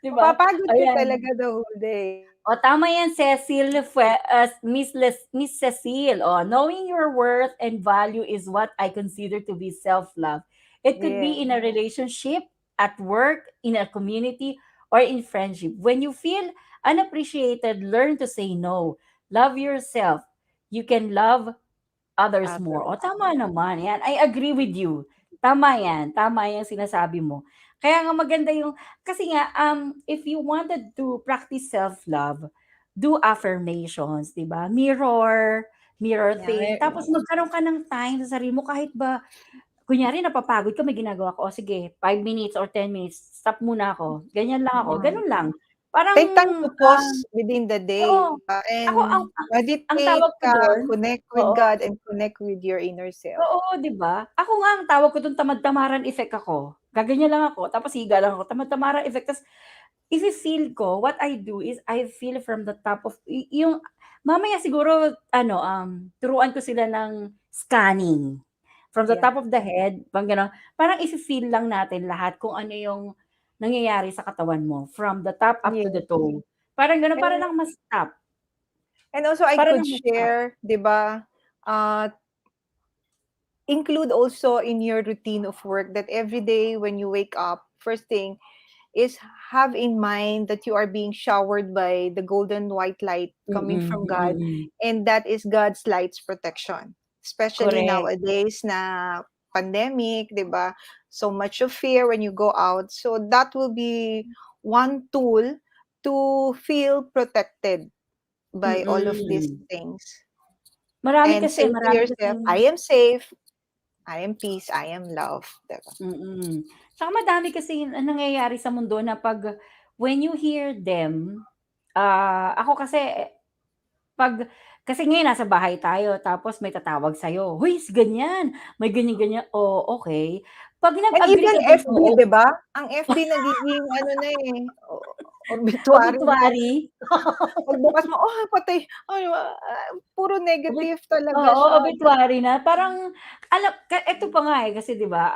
Di ba? Mapapagod ka Ayan. talaga the whole day. O tama yan, Cecil, Miss Cecil. O, knowing your worth and value is what I consider to be self-love. It could be Yes, in a relationship, at work, in a community, or in friendship. When you feel unappreciated, learn to say no. Love yourself. You can love others more. O others. tama naman, yan. I agree with you. Tama yan. Tama yung sinasabi mo. Kaya nga maganda yung, kasi nga, if you wanted to practice self-love, do affirmations, di ba? Mirror Yeah, thing. Tapos magkaroon ka ng time sa sarili mo kahit ba, kunyari napapagod ka, may ginagawa ko, o sige, 5 minutes or 10 minutes, stop muna ako. Ganyan lang ako. mm. Ganun lang. Parang, Take time to pause within the day, oo. 'di ba? Ako, And ang meditate tawag ko ka, doon, connect with oo, God and connect with your inner self. oo, 'di ba? Ako nga ang tawag ko dun tamad-tamaran effect ako. Gaganyan lang ako tapos higa lang ako, tamad-tamaran effect. Tas ifi-feel ko, what I do is I feel from the top of yung mamaya siguro ano, turuan ko sila ng scanning. From the Yeah. top of the head, pang gano'n. Parang ifi-feel lang natin lahat kung ano yung nangyayari sa katawan mo, from the top up to the Yes. toe. Parang gano'n, para And lang ma-stop, also I para could lang ma-stop. share, 'di ba, uh, include also in your routine of work that every day when you wake up, first thing is have in mind that you are being showered by the golden white light coming Mm, from God, mm. and that is God's light's protection. Especially Correct. nowadays na pandemic, 'di ba? So much of fear when you go out. So that will be one tool to feel protected. by all of these Mm. things. Marami And kasi, say to marami yourself, kasing I am safe, I am peace, I am love. Diba? mm. Tsaka madami kasi ang nangyayari sa mundo na 'pag when you hear them, ako kasi 'pag kasi ngayon nasa bahay tayo tapos may tatawag sa'yo, "Hoy, ganyan, may ganyan-ganyan." Oh, okey. 'Pag And nag-agree even ka dun, FB, oo, 'di ba? Ang FB nagiging ano na eh, obituary na. obituary. Pagbukas mo, oh, patay. Ay, puro Obit negative talaga Oo, siya. obituary na. Parang alam eto pa nga, eh, kasi 'di ba,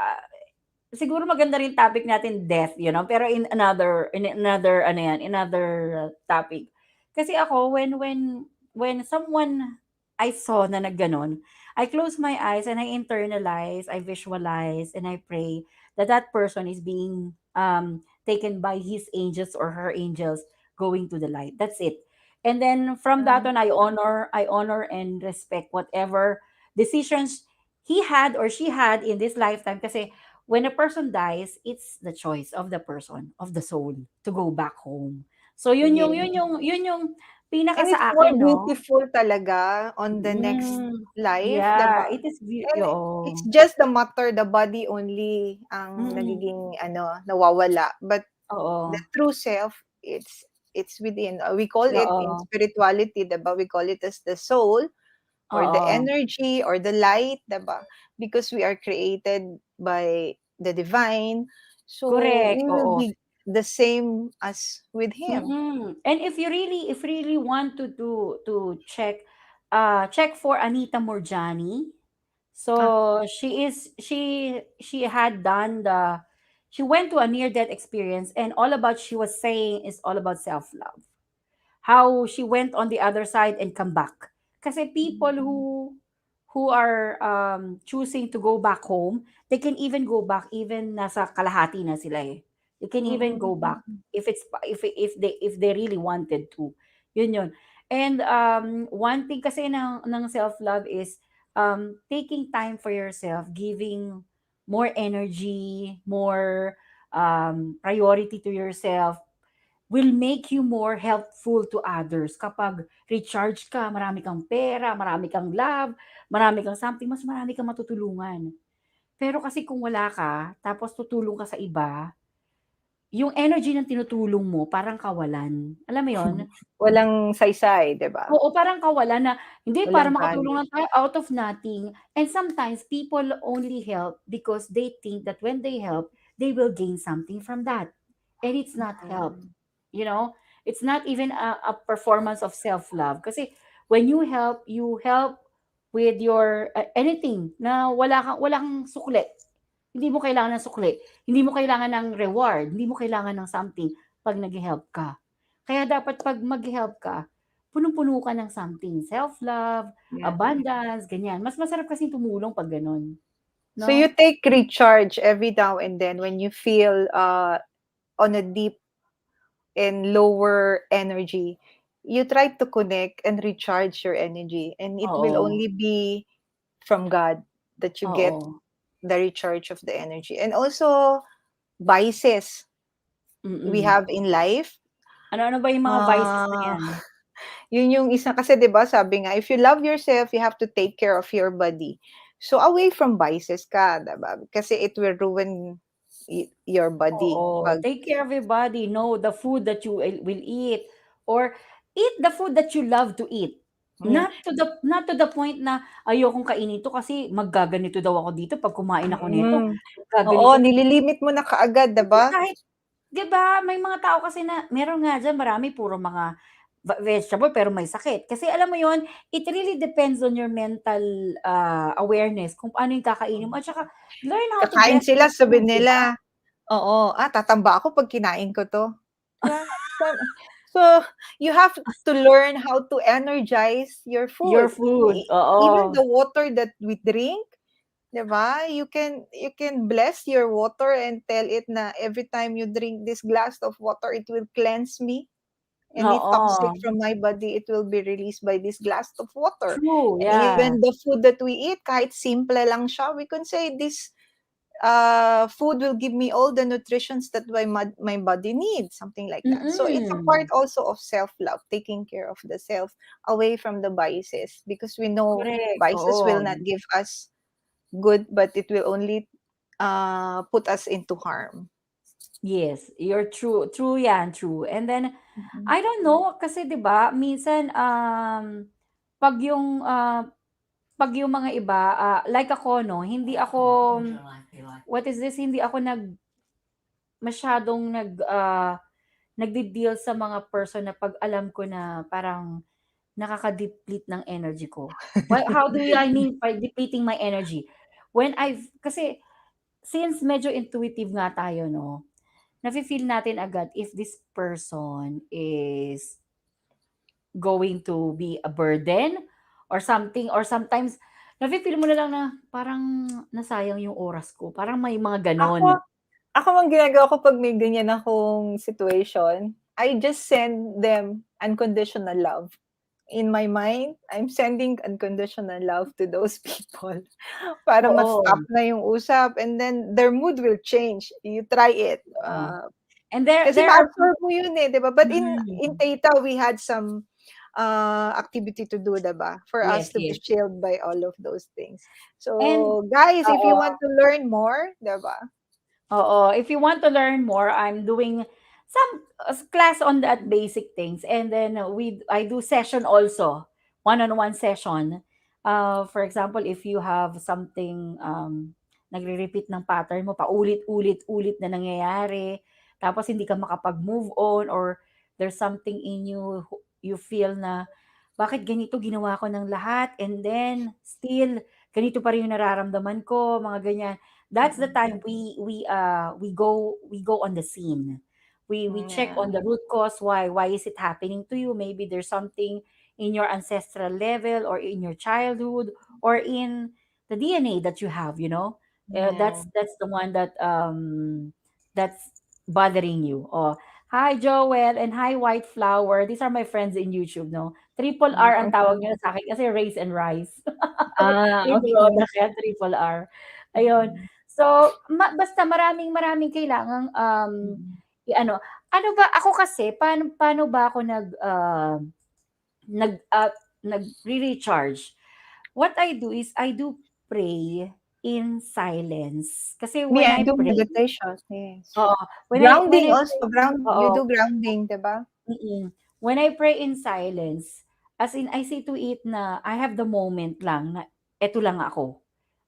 siguro maganda rin topic natin death, pero in another ano 'yan, another topic. Kasi ako when someone I saw na nagganon, I close my eyes and I internalize, I visualize, and I pray that that person is being taken by his angels or her angels going to the light. That's it. And then from that Mm. on, I honor and respect whatever decisions he had or she had in this lifetime. Kasi when a person dies, it's the choice of the person, of the soul, to go back home. So Yeah. yun yung pinaka And it's sa more akin, no? beautiful talaga on the next life, 'di Yeah, ba? it is And it's oo. just the matter, the body only ang Mm, nagiging ano, nawawala. But the oo. true self, it's within. We call it in Oo, spirituality, 'di ba? We call it as the soul or the oo. energy or the light, 'di ba? Because we are created by the divine. So Correct, we will oo. be the same as with him. And if you really want to check for Anita Morjani. Ah, So she had done she went to a near death experience, and all about she was saying is all about self-love, how she went on the other side and come back. Kasi people mm, who are choosing to go back home, they can even go back even nasa kalahati na sila eh. They can even go back mm. if they really wanted to. Yun. And one thing kasi ng self-love is taking time for yourself, giving more energy, more priority to yourself will make you more helpful to others. Kapag recharge ka, marami kang pera, marami kang love, marami kang something, mas marami kang matutulungan. Pero kasi kung wala ka, tapos tutulong ka sa iba, yung energy ng tinutulong mo parang kawalan. Alam mo yon? Walang saysay, 'di ba? Oo, parang kawalan na, hindi para Walang makatulong value. lang tayo out of nothing. And sometimes people only help because they think that when they help, they will gain something from that. And it's not help. Mm. You know, it's not even a performance of self-love. Kasi when you help with your anything na wala kang sukli. Hindi mo kailangan ng sukli. Hindi mo kailangan ng reward. Hindi mo kailangan ng something pag nag-help ka. Kaya dapat pag mag-help ka, punong-puno ka ng something, self-love, Yeah. abundance, ganyan. Mas masarap kasing tumulong 'pag gano'n, So you 'no? take recharge every now and then when you feel on a deep and lower energy. You try to connect and recharge your energy, and it will Oo, only be from God that you get oo, the recharge of the energy. And also vices we mm. have in life. Ano-ano ba yung mga vices na Ah, 'yan? yun yung isa kasi 'di ba sabi nga if you love yourself, you have to take care of your body. So away from vices ka, 'di ba? Kasi it will ruin your body Oo, pag take care of your body, know the food that you will eat or eat the food that you love to eat. yeah. Not to the point na ayokong kainin 'to kasi maggaganito daw ako dito 'pag kumain ako nito, Mm. Oo, maggaganito. nililimit mo na kaagad, 'di Hindi ba? kahit 'di ba may mga tao kasi na meron nga diyan marami puro mga vegetable pero may sakit. Kasi alam mo yon, it really depends on your mental, awareness kung ano yung kakainin mo at saka learn how to Kakain bless sila your sabi food, 'di ba? nila, oo, tatamba ako 'pag kinain ko 'to, 'di ba? So so, you have to learn how to energize your Your food. food, Even oo. the water that we drink, 'di ba? You can bless your water and tell it na, "Every time you drink this glass of water, it will cleanse me. Any toxic Oo, from my body, it will be released by this glass of water." true, And yeah. even the food that we eat, kahit simple lang siya, we can say this food will give me all the nutritions that my body needs, something like that. So it's a part Mm. also of self-love, taking care of the self away from the biases, because we know Correct, biases will oo. not give us good, but it will only put us into harm. Yes, you're true. True yan, true. And then, Mhm. I don't know, kasi 'di ba, minsan, 'pag yung, ah, 'pag yung mga iba, like ako 'no, hindi ako, what is this, hindi ako masyadong nagde-deal sa mga person na 'pag alam ko na parang nakaka-deplete ng energy ko. How do I mean by depleting my energy? Kasi since medyo intuitive nga tayo 'no, nafi-feel natin agad if this person is going to be a burden or something, or sometimes nafi-feel mo na lang na parang nasayang yung oras ko, parang may mga gano'n. Ako Ako ang ginagawa ko 'pag may ganyan akong situation, I just send them unconditional love. In my mind, I'm sending unconditional love to those people para Oo, ma-stop na yung usap, and then their mood will change. You try it, oo. And there kasi there are ma-absorb mo yun, eh, 'di ba? But in mm. Tata, we had some, activity to do, 'di ba? For us Yes, to be yes. shielded by all of those things. And So, guys, if you oo. want to learn more, 'di ba? Oo, if you want to learn more, I'm doing some class on that basic things, and then I do session also, one-on-one session. For example, if you have something nagre-repeat ng pattern mo, paulit-ulit-ulit na nangyayari, tapos hindi ka makapag-move on, or there's something in you you feel na bakit ganito ginawa ko ng lahat and then still ganito pa rin yung nararamdaman ko, mga ganyan. That's the Mm. time we go on the scene. We check Yeah. on the root cause, why is it happening to you? Maybe there's something in your ancestral level or in your childhood or in the DNA that you have, you know. Yeah. That's the one that's bothering you. Oh, hi Joel and hi White Flower. These are my friends in YouTube, no. Triple R ang tawag Okay. nila sa akin kasi Raise and Rise. Ah, Yung Rhoda okay. kaya Triple R. Ayun. Mm, So, basta maraming kailangang, mm. i-ano. Ano ba, ako kasi, paano ba ako nag, nagre-recharge? What I do is, I do pray in silence. Kasi Me, when I I do pray, meditation, yes. oo, when Grounding I also, pray, you oo, do grounding, 'di ba? mm. When I pray in silence, as in I see to it na I have the moment lang na eto lang ako.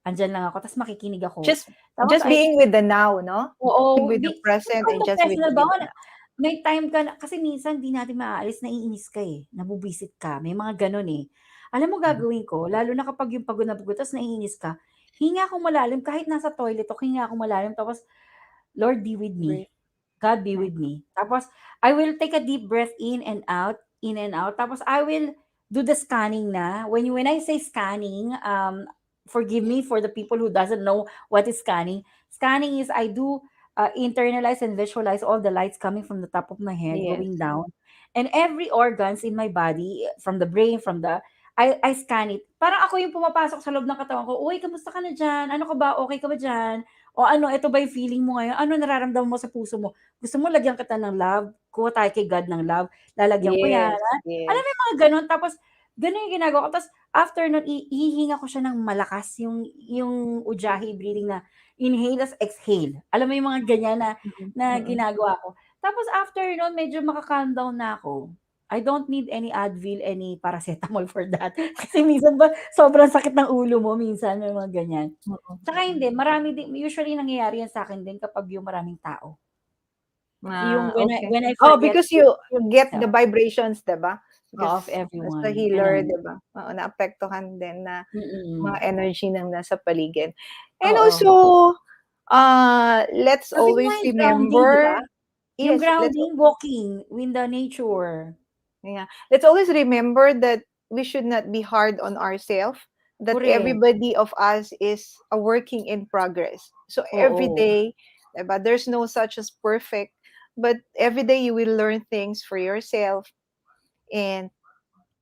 Andiyan lang ako ta's makikinig ako. Just Tapos just being with the now, no? Being oo, with the present from and the just present, with halimbawa the na now. may time ka na kasi minsan di natin maaalis, naiinis ka, eh, nabubwisit ka, may mga gano'n, eh. Alam mo gagawin ko, lalo na kapag yung pagod na pagod ta's naiinis ka, hinga akong malalim kahit nasa toilet ako, hinga akong malalim tapos, "Lord, be with me." Breathe. God be Mm, with me. Tapos, I will take a deep breath in and out. Tapos, I will do the scanning na. When I say scanning, forgive me for the people who doesn't know what is scanning. Scanning is I do internalize and visualize all the lights coming from the top of my head, yes. going down. And every organs in my body, from the brain, I scan it. Parang ako yung pumapasok sa loob ng katawan ko, uy, kamusta ka na dyan? Ano ka ba? Okay ka ba dyan? O ano, ito ba yung feeling mo ngayon? Ano nararamdaman mo sa puso mo? Gusto mo lagyan kita ng love? Kuha tayo kay God ng love. Lalagyan ko yan. Yes, Ah. Alam mo yes. yung mga ganun. Tapos, ganun yung ginagawa ko. Tapos, after nun, ihihinga ko siya ng malakas. Yung Ujjayi breathing na inhale, as exhale. Alam mo yung mga ganyan Mm, na mm. ginagawa ko. Tapos, after nun, medyo maka-calm down na ako. I don't need any Advil, any paracetamol for that. Kasi minsan ba, sobrang sakit ng ulo mo, minsan, may mga ganyan. Mm, Tsaka mm. hindi, marami din usually nangyayari yan sa'kin din kapag yung maraming tao. Yung Ah, okay. when I Oh, forget because you get yeah, the vibrations, 'di ba? of Because as a everyone, healer, gano'n. 'di ba? Oo, naapektuhan din na mga Mm. energy ng nasa paligid. And Oo. also, let's Sabi mo nga always yung grounding, 'di ba? remember, Yung yes, grounding, walking in the nature. yeah, let's always remember that we should not be hard on ourselves, that Correct. everybody of us is a working in progress. So every Oo. day, but there's no such as perfect, but every day you will learn things for yourself and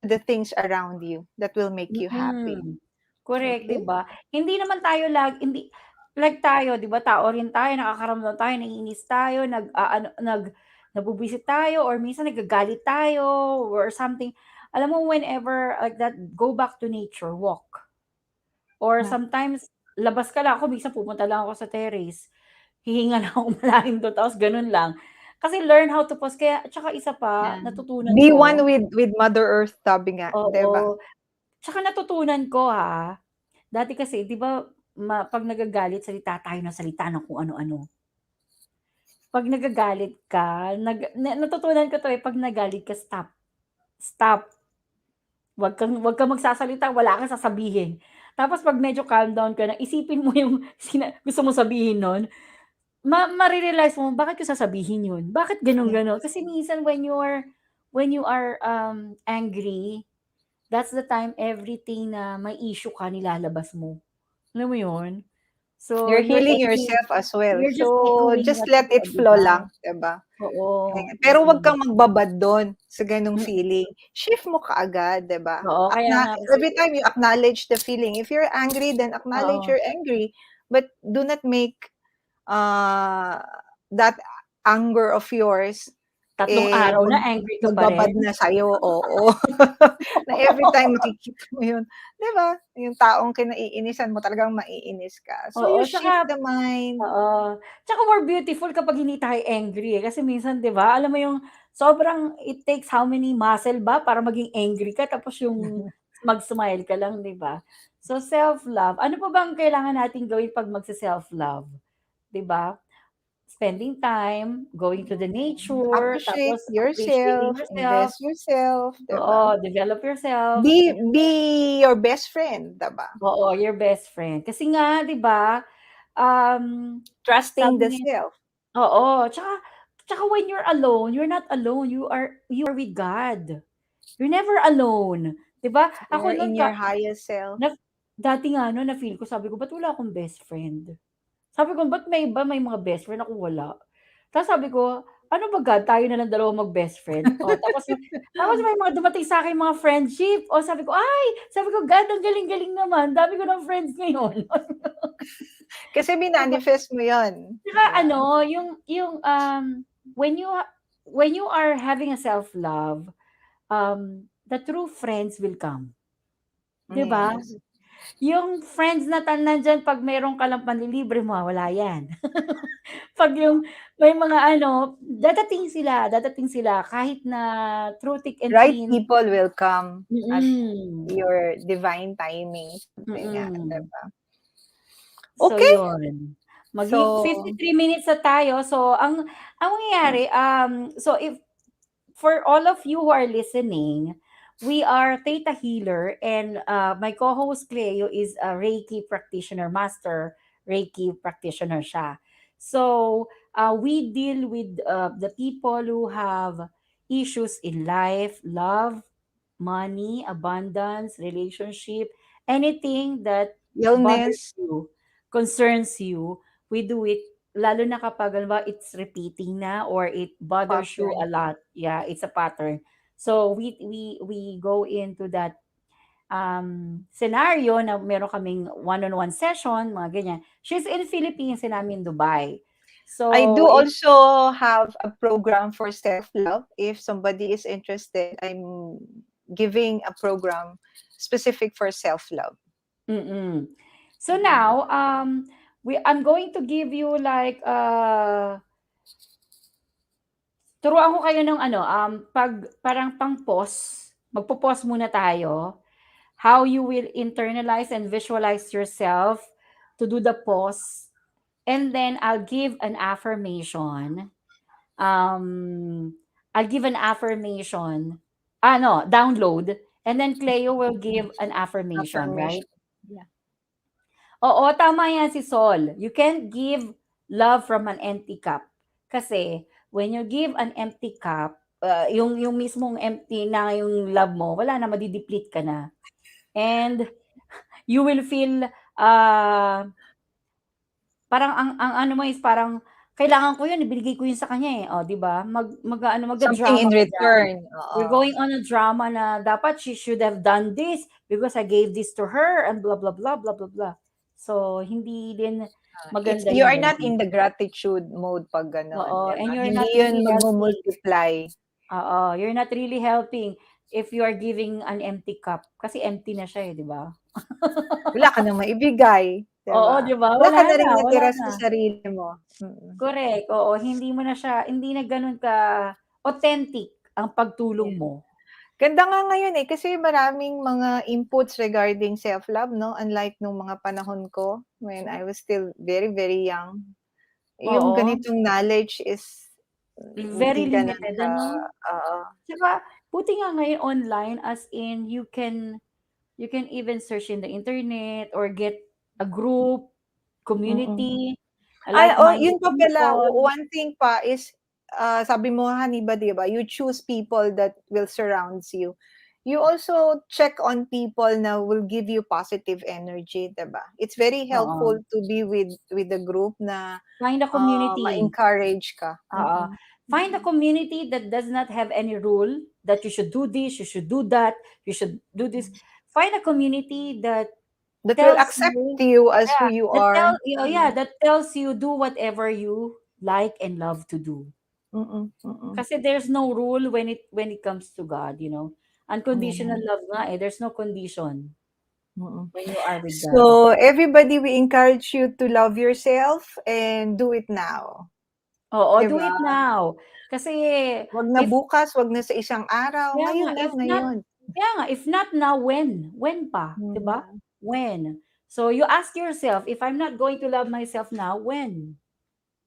the things around you that will make you happy. Mm. Correct, 'di Okay? ba? Hindi naman tayo hindi like tayo 'di ba, tao rin tayo, nakakaramdam tayo, naiinis tayo, nag-aano nabubwisit tayo or minsan nagagalit tayo or something. Alam mo whenever like that, go back to nature, walk. Or Yeah. sometimes labas ka lang, ako minsan pupunta lang ako sa terrace, hihinga lang akong malalim dun tapos ganun lang. Kasi learn how to pause kaya tsaka isa pa Yeah. natutunan Be one ko with Mother Earth, sabi nga, 'di ba? oo, tsaka natutunan ko, dati kasi 'di ba 'pag nagagalit salita tayo ng salita ng kung ano-ano. 'Pag nagagalit ka, natutunan ko 'to, 'pag nagalit ka, stop. Stop. Wag kang magsasalita, wala kang sasabihin. Tapos 'pag medyo calm down ka na, isipin mo yung gusto mong sabihin nun, mare-realize mo, bakit ko sasabihin yun? Bakit gano'n, Yeah. gano'n? Kasi minsan when you are, angry, that's the time everything na may issue ka nilalabas mo. Alam mo yun? So, You're healing yourself as well. you're just So, echoing just what let it 'di flow ba? lang, 'di ba? Oo, Pero just 'wag leave it. kang magbabad dun sa ganong Mm, feeling. Shift mo kaagad, 'di ba? oo, kaya nga kasi Every time you acknowledge the feeling. If you're angry, then acknowledge oo, you're angry, but do not make uh, that anger of yours, 3 araw na mag angry ka pa magbabad rin. na sa'yo, oo. Na every time makikita mo yun, 'di ba? Yung taong kinaiinisan mo talagang maiinis ka. So, Oo, you shift tsaka the mind. oo. Tsaka more beautiful kapag hindi tayo angry, kasi minsan 'di ba, alam mo yung sobrang it takes how many muscle ba para maging angry ka tapos yung mag-smile ka lang, 'di ba? So, self-love, ano pa bang kailangan nating gawin 'pag magse-self-love, 'di ba? Spending time, going to the nature, Appreciate tapos appreciating yourself, yourself, invest yourself, 'di ba? oo, develop yourself, Be your best friend, 'di ba? oo, your best friend. Kasi nga 'di ba, um, Trusting sabi the nga self. oo, tsaka when you're alone, you're not alone, you are with God. You're never alone, 'di ba? Ako You're nun in your highest self. na dati nga no na-feel ko, sabi ko, "Ba't wala akong best friend?" Sabi ko, "Ba't may iba may mga best friend, ako wala?" Tapos sabi ko, "Ano ba God, tayo na lang dalawa mag-best friend?" Oh, tapos may mga dumating sa'king mga friendship, oh, sabi ko, "Ay!" Sabi ko, "God, ang galing-galing naman, dami ko ng friends ngayon." Kasi 'Di ba? minanifest mo 'yun, Tsaka 'di ba? ano, when you are having a self-love, the true friends will come, 'di ba? Yes. Yung friends na nandiyan 'pag meron ka lang panlilibre, mawawala 'yan. 'Pag yung may mga ano, dadating sila kahit na through thick and Right thin. people will come at Mm, your divine timing, sabi nga, 'di mm. ba? So Okay. yun, So, 53 minutes na tayo. So ang mangyayari, so if for all of you who are listening, we are Theta Healer, and my co-host Cleo is a Reiki practitioner, master Reiki practitioner siya. So we deal with the people who have issues in life, love, money, abundance, relationship, anything that bothers illness, you, concerns you, we do it. Lalo na kapag halimbawa it's repeating na or it bothers you a pattern. lot. Yeah, it's a pattern. So we go into that scenario na meron kaming one-on-one session, mga ganyan. She's in Philippines and I'm in Dubai. I So do if also have a program for self-love. If somebody is interested, I'm giving a program specific for self-love. mm. So now I'm going to give you like turuan ko kayo ng ano, 'pag parang pang-pause, magpo-pause muna tayo. How you will internalize and visualize yourself to do the pause. And then I'll give an affirmation. Um, I'll give an affirmation. No, download. And then Cleo will give an affirmation, right? Affirmation. Yeah. Oo, tama yan si Sol. You can't give love from an empty cup. Kasi when you give an empty cup, yung mismong empty na yung love mo, wala na, madideplete ka na. And you will feel parang ang ano mo is parang kailangan ko yun, ibinigay ko yun sa kanya eh. O, di ba? Mag-ano, Something magda-drama in ka diyan. return. You're Oo. going on a drama na dapat she should have done this because I gave this to her and blah blah blah blah blah blah. So, hindi din It's maganda you yung are not gano'n. in the gratitude mode 'pag gano'n, Oo, 'di and ba? you're not Hindi 'yun really helping. magmu-multiply. Oo, you're not really helping if you are giving an empty cup kasi empty na siya, eh, 'di ba? Wala ka ng maibigay, 'di Oo, ba? 'di ba? Wala Wala ka na na, ring wala natira na. sa sarili mo. Correct, oo, hindi mo na siya hindi na gano'n ka-authentic ang pagtulong Yeah. mo. Ganda nga ngayon, eh, kasi maraming mga inputs regarding self-love 'no, unlike nung mga panahon ko when I was still very, very young. Yung Oo, ganitong knowledge is very hindi gano'n limited ka ano? oo, Tsaka buti nga ngayon online as in you can even search in the internet or get a group, mm. community, a Ay, oh, like-minded yun pa pala, people. one thing pa is, sabi mo nga 'di ba, you choose people that will surrounds you. You also check on people na will give you positive energy, 'di ba? It's very helpful Oo, to be with a group na, find a community. ma-encourage ka. Oo. Find a Mm. community that does not have any rule that you should do this, you should do that, you should do this. Find a community that That will tells accept you, you as who yeah, you are. that tells you do whatever you like and love to do. Mm. Kasi there's no rule when it comes to God, you know. Unconditional Mm. love nga eh. There's no condition Mm. when you are with God. So, everybody, we encourage you to love yourself and do it now, Oo, 'di do ba? it now. Kasi 'Wag na if bukas, 'wag na sa isang araw, kaya nga, ngayon na, if not ngayon. kaya nga, if not now, when? When pa, 'di ba? Mm, When? So you ask yourself, if I'm not going to love myself now, when?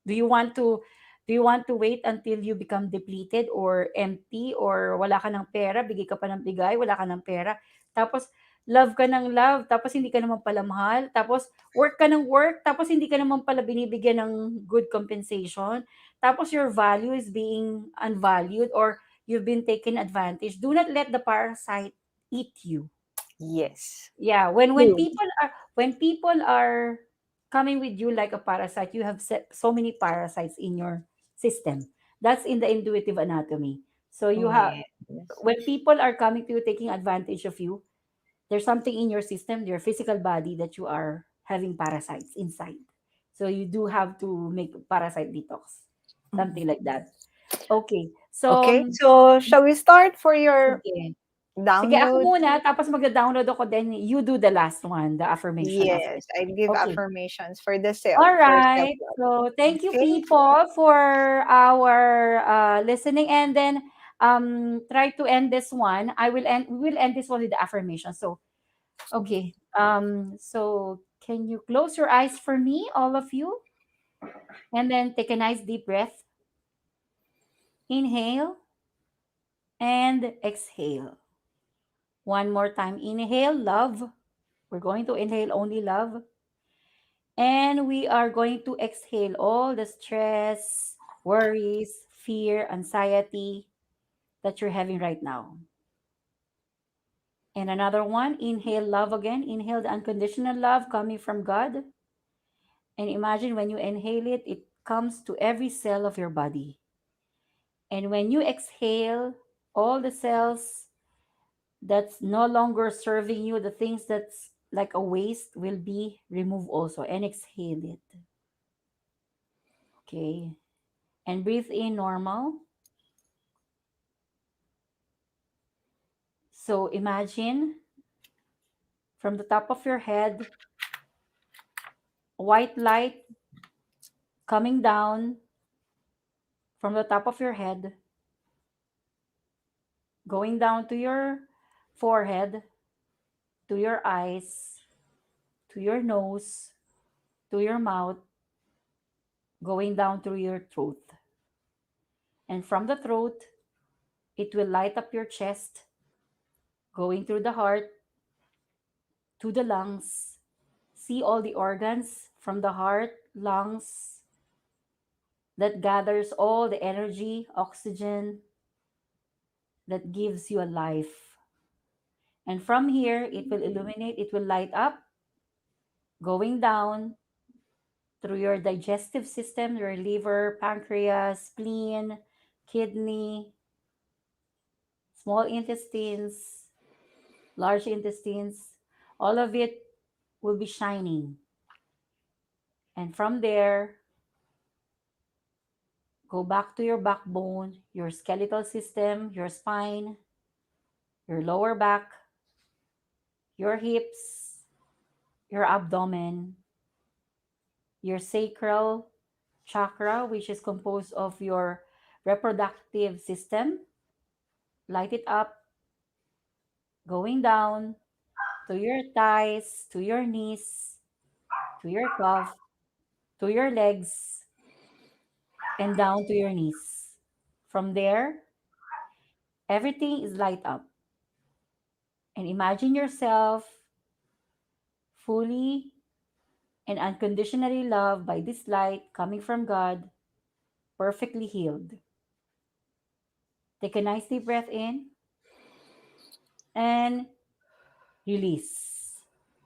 Do you want to do you want to wait until you become depleted or empty or wala ka ng pera, bigay ka pa ng bigay, wala ka ng pera, tapos love ka ng love, tapos hindi ka naman pala mahal, tapos work ka ng work, tapos hindi ka naman pala binibigyan ng good compensation, tapos your value is being unvalued or you've been taken advantage. Do not let the parasite eat you. yes, Yeah, true. when people are coming with you like a parasite, you have so many parasites in your system. That's in the intuitive anatomy. So you have Yes. when people are coming to you taking advantage of you, there's something in your system, your physical body that you are having parasites inside. So you do have to make parasite detox, Mm. something like that. Okay. So Okay, so shall we start for your sige. Sige, ako download? muna, tapos magda-download ako, then you do the last one, the affirmation after Yes, that. I give Okay. affirmations for the All for right. self-love. So, thank you, Okay? people, for our listening. And then, try to end this one. We will end this one with the affirmation. So, Mhm. okay. So, can you close your eyes for me, all of you? And then take a nice deep breath. Inhale and exhale. One more time. Inhale, love. We're going to inhale only love. And we are going to exhale all the stress, worries, fear, anxiety that you're having right now. And another one, inhale love again. Inhale the unconditional love coming from God. And imagine when you inhale it, it comes to every cell of your body. And when you exhale, all the cells that's no longer serving you, the things that's like a waste will be removed also. And exhale it. Okay. And breathe in normal. So imagine from the top of your head, white light coming down from the top of your head, going down to your forehead, to your eyes, to your nose, to your mouth, going down through your throat. And from the throat, it will light up your chest, going through the heart to the lungs. See all the organs from the heart, lungs, that gathers all the energy, oxygen that gives you a life. And from here, it will illuminate, it will light up, going down through your digestive system, your liver, pancreas, spleen, kidney, small intestines, large intestines. All of it will be shining. And from there, go back to your backbone, your skeletal system, your spine, your lower back, your hips, your abdomen, your sacral chakra, which is composed of your reproductive system. Light it up, going down to your thighs, to your knees, to your calf, to your legs, and down to your knees. From there, everything is light up. And imagine yourself fully and unconditionally loved by this light coming from God, perfectly healed. Take a nice deep breath in and release.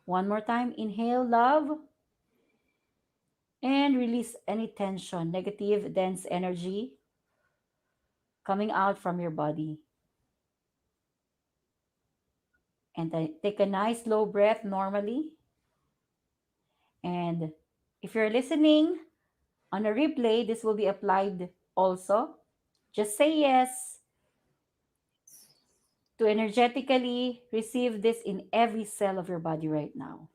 One more time. Inhale love and release any tension, negative, dense energy coming out from your body. And then take a nice slow breath normally. And if you're listening on a replay, this will be applied also. Just say yes to energetically receive this in every cell of your body right now.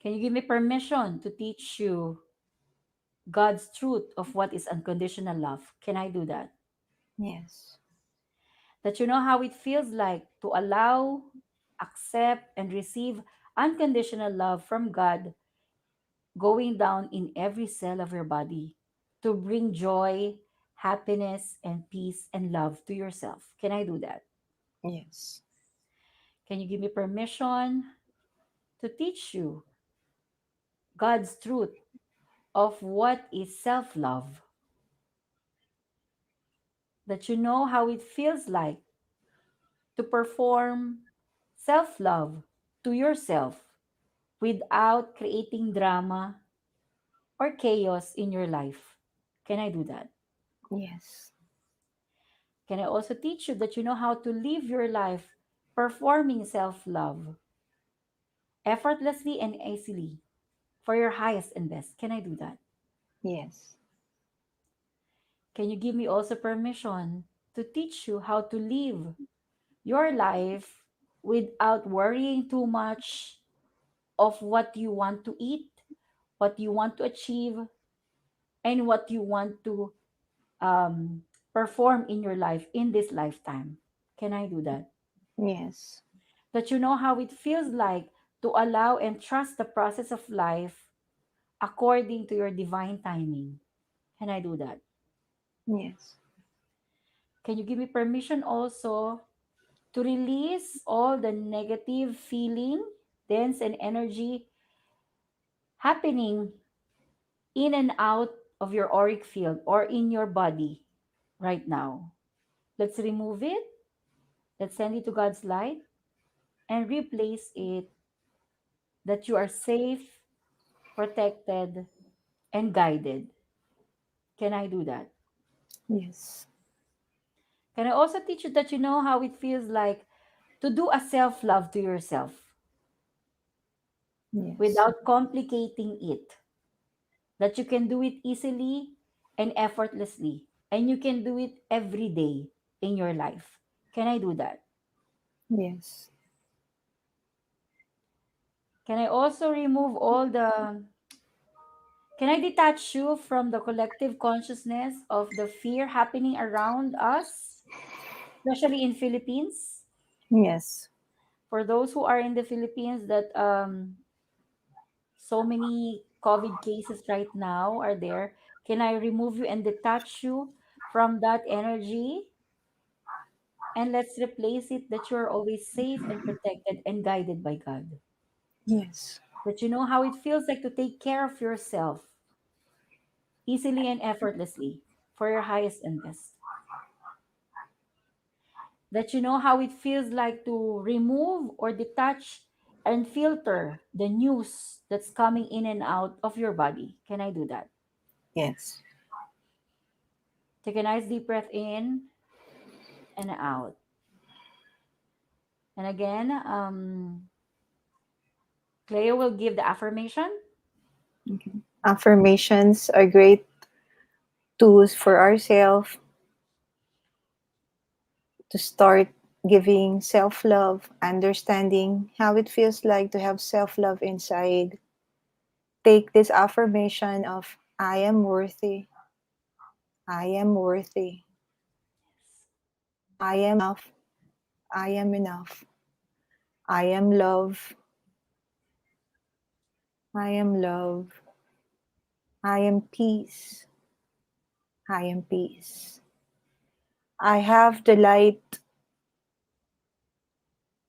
Can you give me permission to teach you God's truth of what is unconditional love? Can I do that? Yes. That you know how it feels like to allow, accept, and receive unconditional love from God going down in every cell of your body to bring joy, happiness, and peace and love to yourself. Can I do that? Yes. Can you give me permission to teach you God's truth of what is self love? That you know how it feels like to perform self love to yourself without creating drama or chaos in your life. Can I do that? Yes. Can I also teach you that you know how to live your life performing self love effortlessly and easily for your highest and best? Can I do that? Yes. Can you give me also permission to teach you how to live your life without worrying too much of what you want to eat, what you want to achieve, and what you want to um, perform in your life in this lifetime? Can I do that? Yes. That you know how it feels like to allow and trust the process of life according to your divine timing. Can I do that? Yes. Can you give me permission also to release all the negative feeling, dense and energy happening in and out of your auric field or in your body right now? Let's remove it. Let's send it to God's light and replace it that you are safe, protected, and guided. Can I do that? Yes. Can I also teach you that you know how it feels like to do a self love to yourself Yes. without complicating it? That you can do it easily and effortlessly, and you can do it every day in your life. Can I do that? Yes. Can I also remove all the can I detach you from the collective consciousness of the fear happening around us, especially in Philippines? Yes. For those who are in the Philippines that so many COVID cases right now are there, can I remove you and detach you from that energy? And let's replace it that you're always safe and protected and guided by God. Yes. That you know how it feels like to take care of yourself easily and effortlessly for your highest and best. That you know how it feels like to remove or detach and filter the news that's coming in and out of your body. Can I do that? Yes. Take a nice deep breath in and out. And again, Cleo will give the affirmation. Okay. Affirmations are great tools for ourselves to start giving self love, understanding how it feels like to have self love inside. Take this affirmation of I am worthy, I am worthy, I am enough, I am enough, I am love, I am love, I am peace, I am peace. I have the light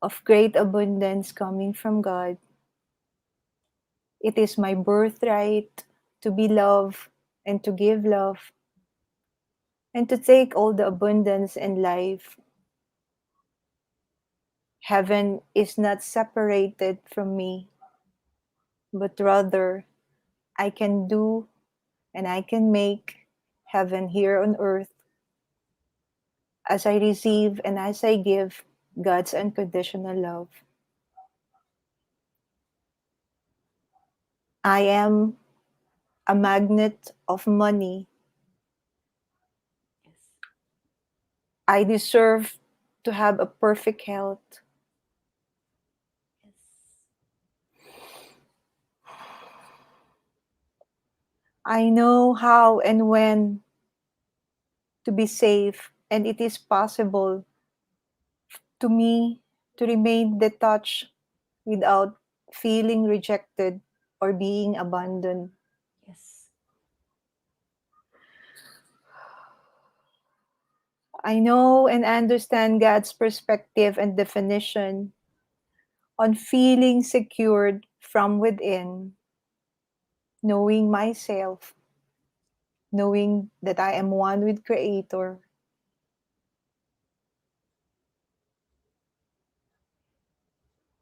of great abundance coming from God. It is my birthright to be loved and to give love and to take all the abundance in life. Heaven is not separated from me, but rather I can do and I can make heaven here on earth as I receive and as I give God's unconditional love. I am a magnet of money. Yes. I deserve to have a perfect health. Yes. I know how and when to be safe, and it is possible to me to remain detached without feeling rejected or being abandoned. Yes. I know and understand God's perspective and definition on feeling secured from within, knowing myself, knowing that I am one with Creator.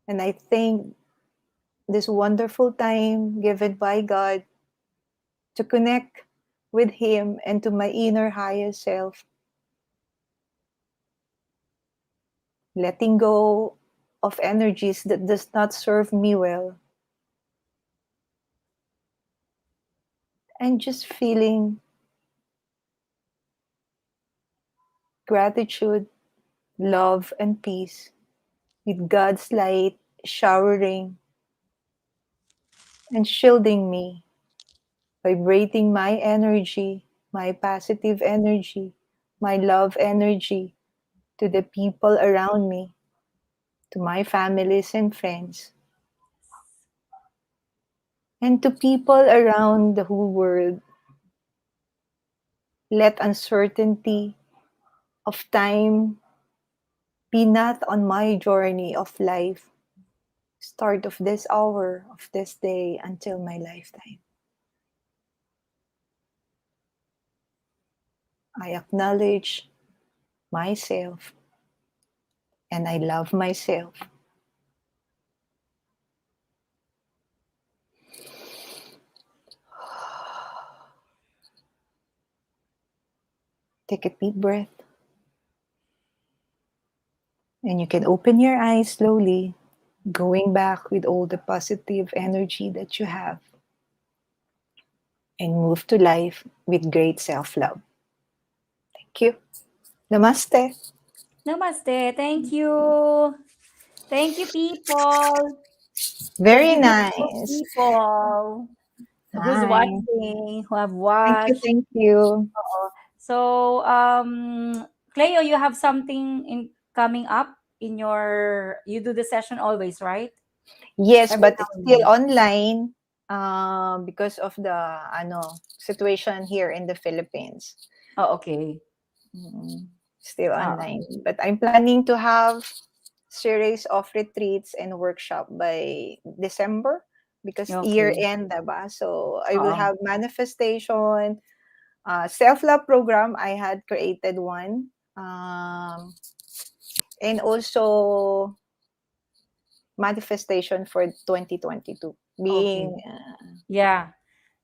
And I thank this wonderful time given by God to connect with Him and to my inner highest self, letting go of energies that does not serve me well, and just feeling gratitude, love, and peace with God's light showering and shielding me, vibrating my energy, my positive energy, my love energy to the people around me, to my families and friends, and to people around the whole world. Let uncertainty of time be not on my journey of life, start of this hour, of this day, until my lifetime. I acknowledge myself and I love myself. Take a deep breath and you can open your eyes slowly, going back with all the positive energy that you have and move to life with great self love. Thank you. Namaste. Namaste. Thank you. Thank you, people. Thank Very you, beautiful nice. people who's Hi. watching, who have Thank you. watched. Thank you. So, Cleo, you have something in coming up in your. You do the session always, right? Yes, Every but now it's and still then. online because of the situation here in the Philippines. Oh, okay. Mm, Still Ah, online. But I'm planning to have series of retreats and workshop by December because year okay. end, diba? So I will Oh, have manifestation, self-love program. I had created one. And also manifestation for 2022 being okay. Yeah.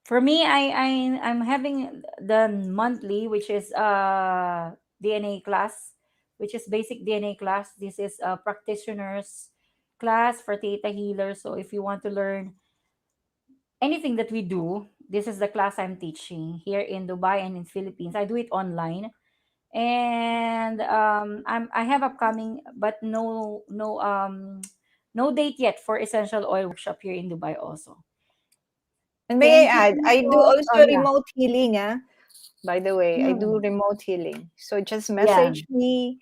For me, I'm having the monthly, which is DNA class, which is basic DNA class. This is a practitioners class for theta healers. So if you want to learn anything that we do, this is the class I'm teaching here in Dubai and in Philippines. I do it online, and I have upcoming, but no date yet for essential oil workshop here in Dubai also. And may Thank you, I add, I do people. Oh also yeah, remote healing, ah. By the way, I do mm, remote healing. So just yeah, message me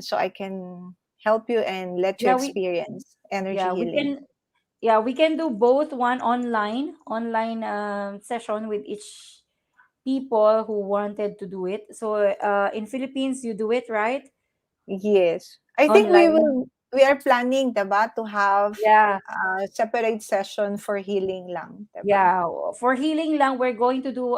so I can help you and let you yeah. We experience energy yeah we healing. can yeah we can do both, one online session with each people who wanted to do it. So in Philippines, you do it right Yes. I think online. we are planning, diba, to have Yeah, a separate session for healing lang, diba? yeah. For healing lang, we're going to do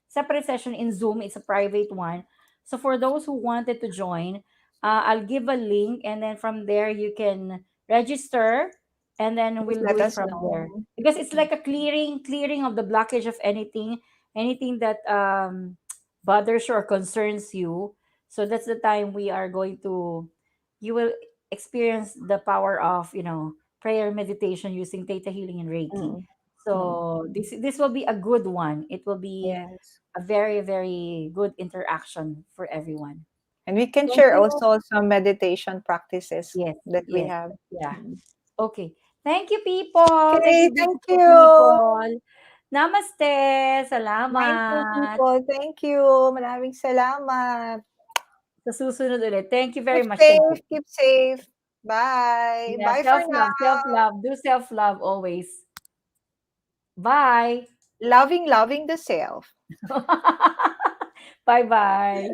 separate session in Zoom. It's a private one. So for those who wanted to join, I'll give a link, and then from there you can register, and then Please we'll do let it us from there. know. Because it's Mm, like a clearing of the blockage of anything that bothers you or concerns you. So that's the time we are going to you will experience the power of, prayer, meditation using theta healing and Reiki. mm, mm. So this will be a good one. It will be Yes. a very, very good interaction for everyone. And we can Thank share you. also some meditation practices Yes, that we yes, have. yeah. Mm. Okay. Thank you, people. Thank Okay, you, thank beautiful you. people. Namaste. Mindful Salamat. people, thank you. Maraming salamat. Sa susunod ulit. Thank you very Keep much. Thank you. safe, keep safe. Bye. Yeah, Bye for now. self-love, self-love. Do self-love always. Bye. Loving the self. Bye-bye.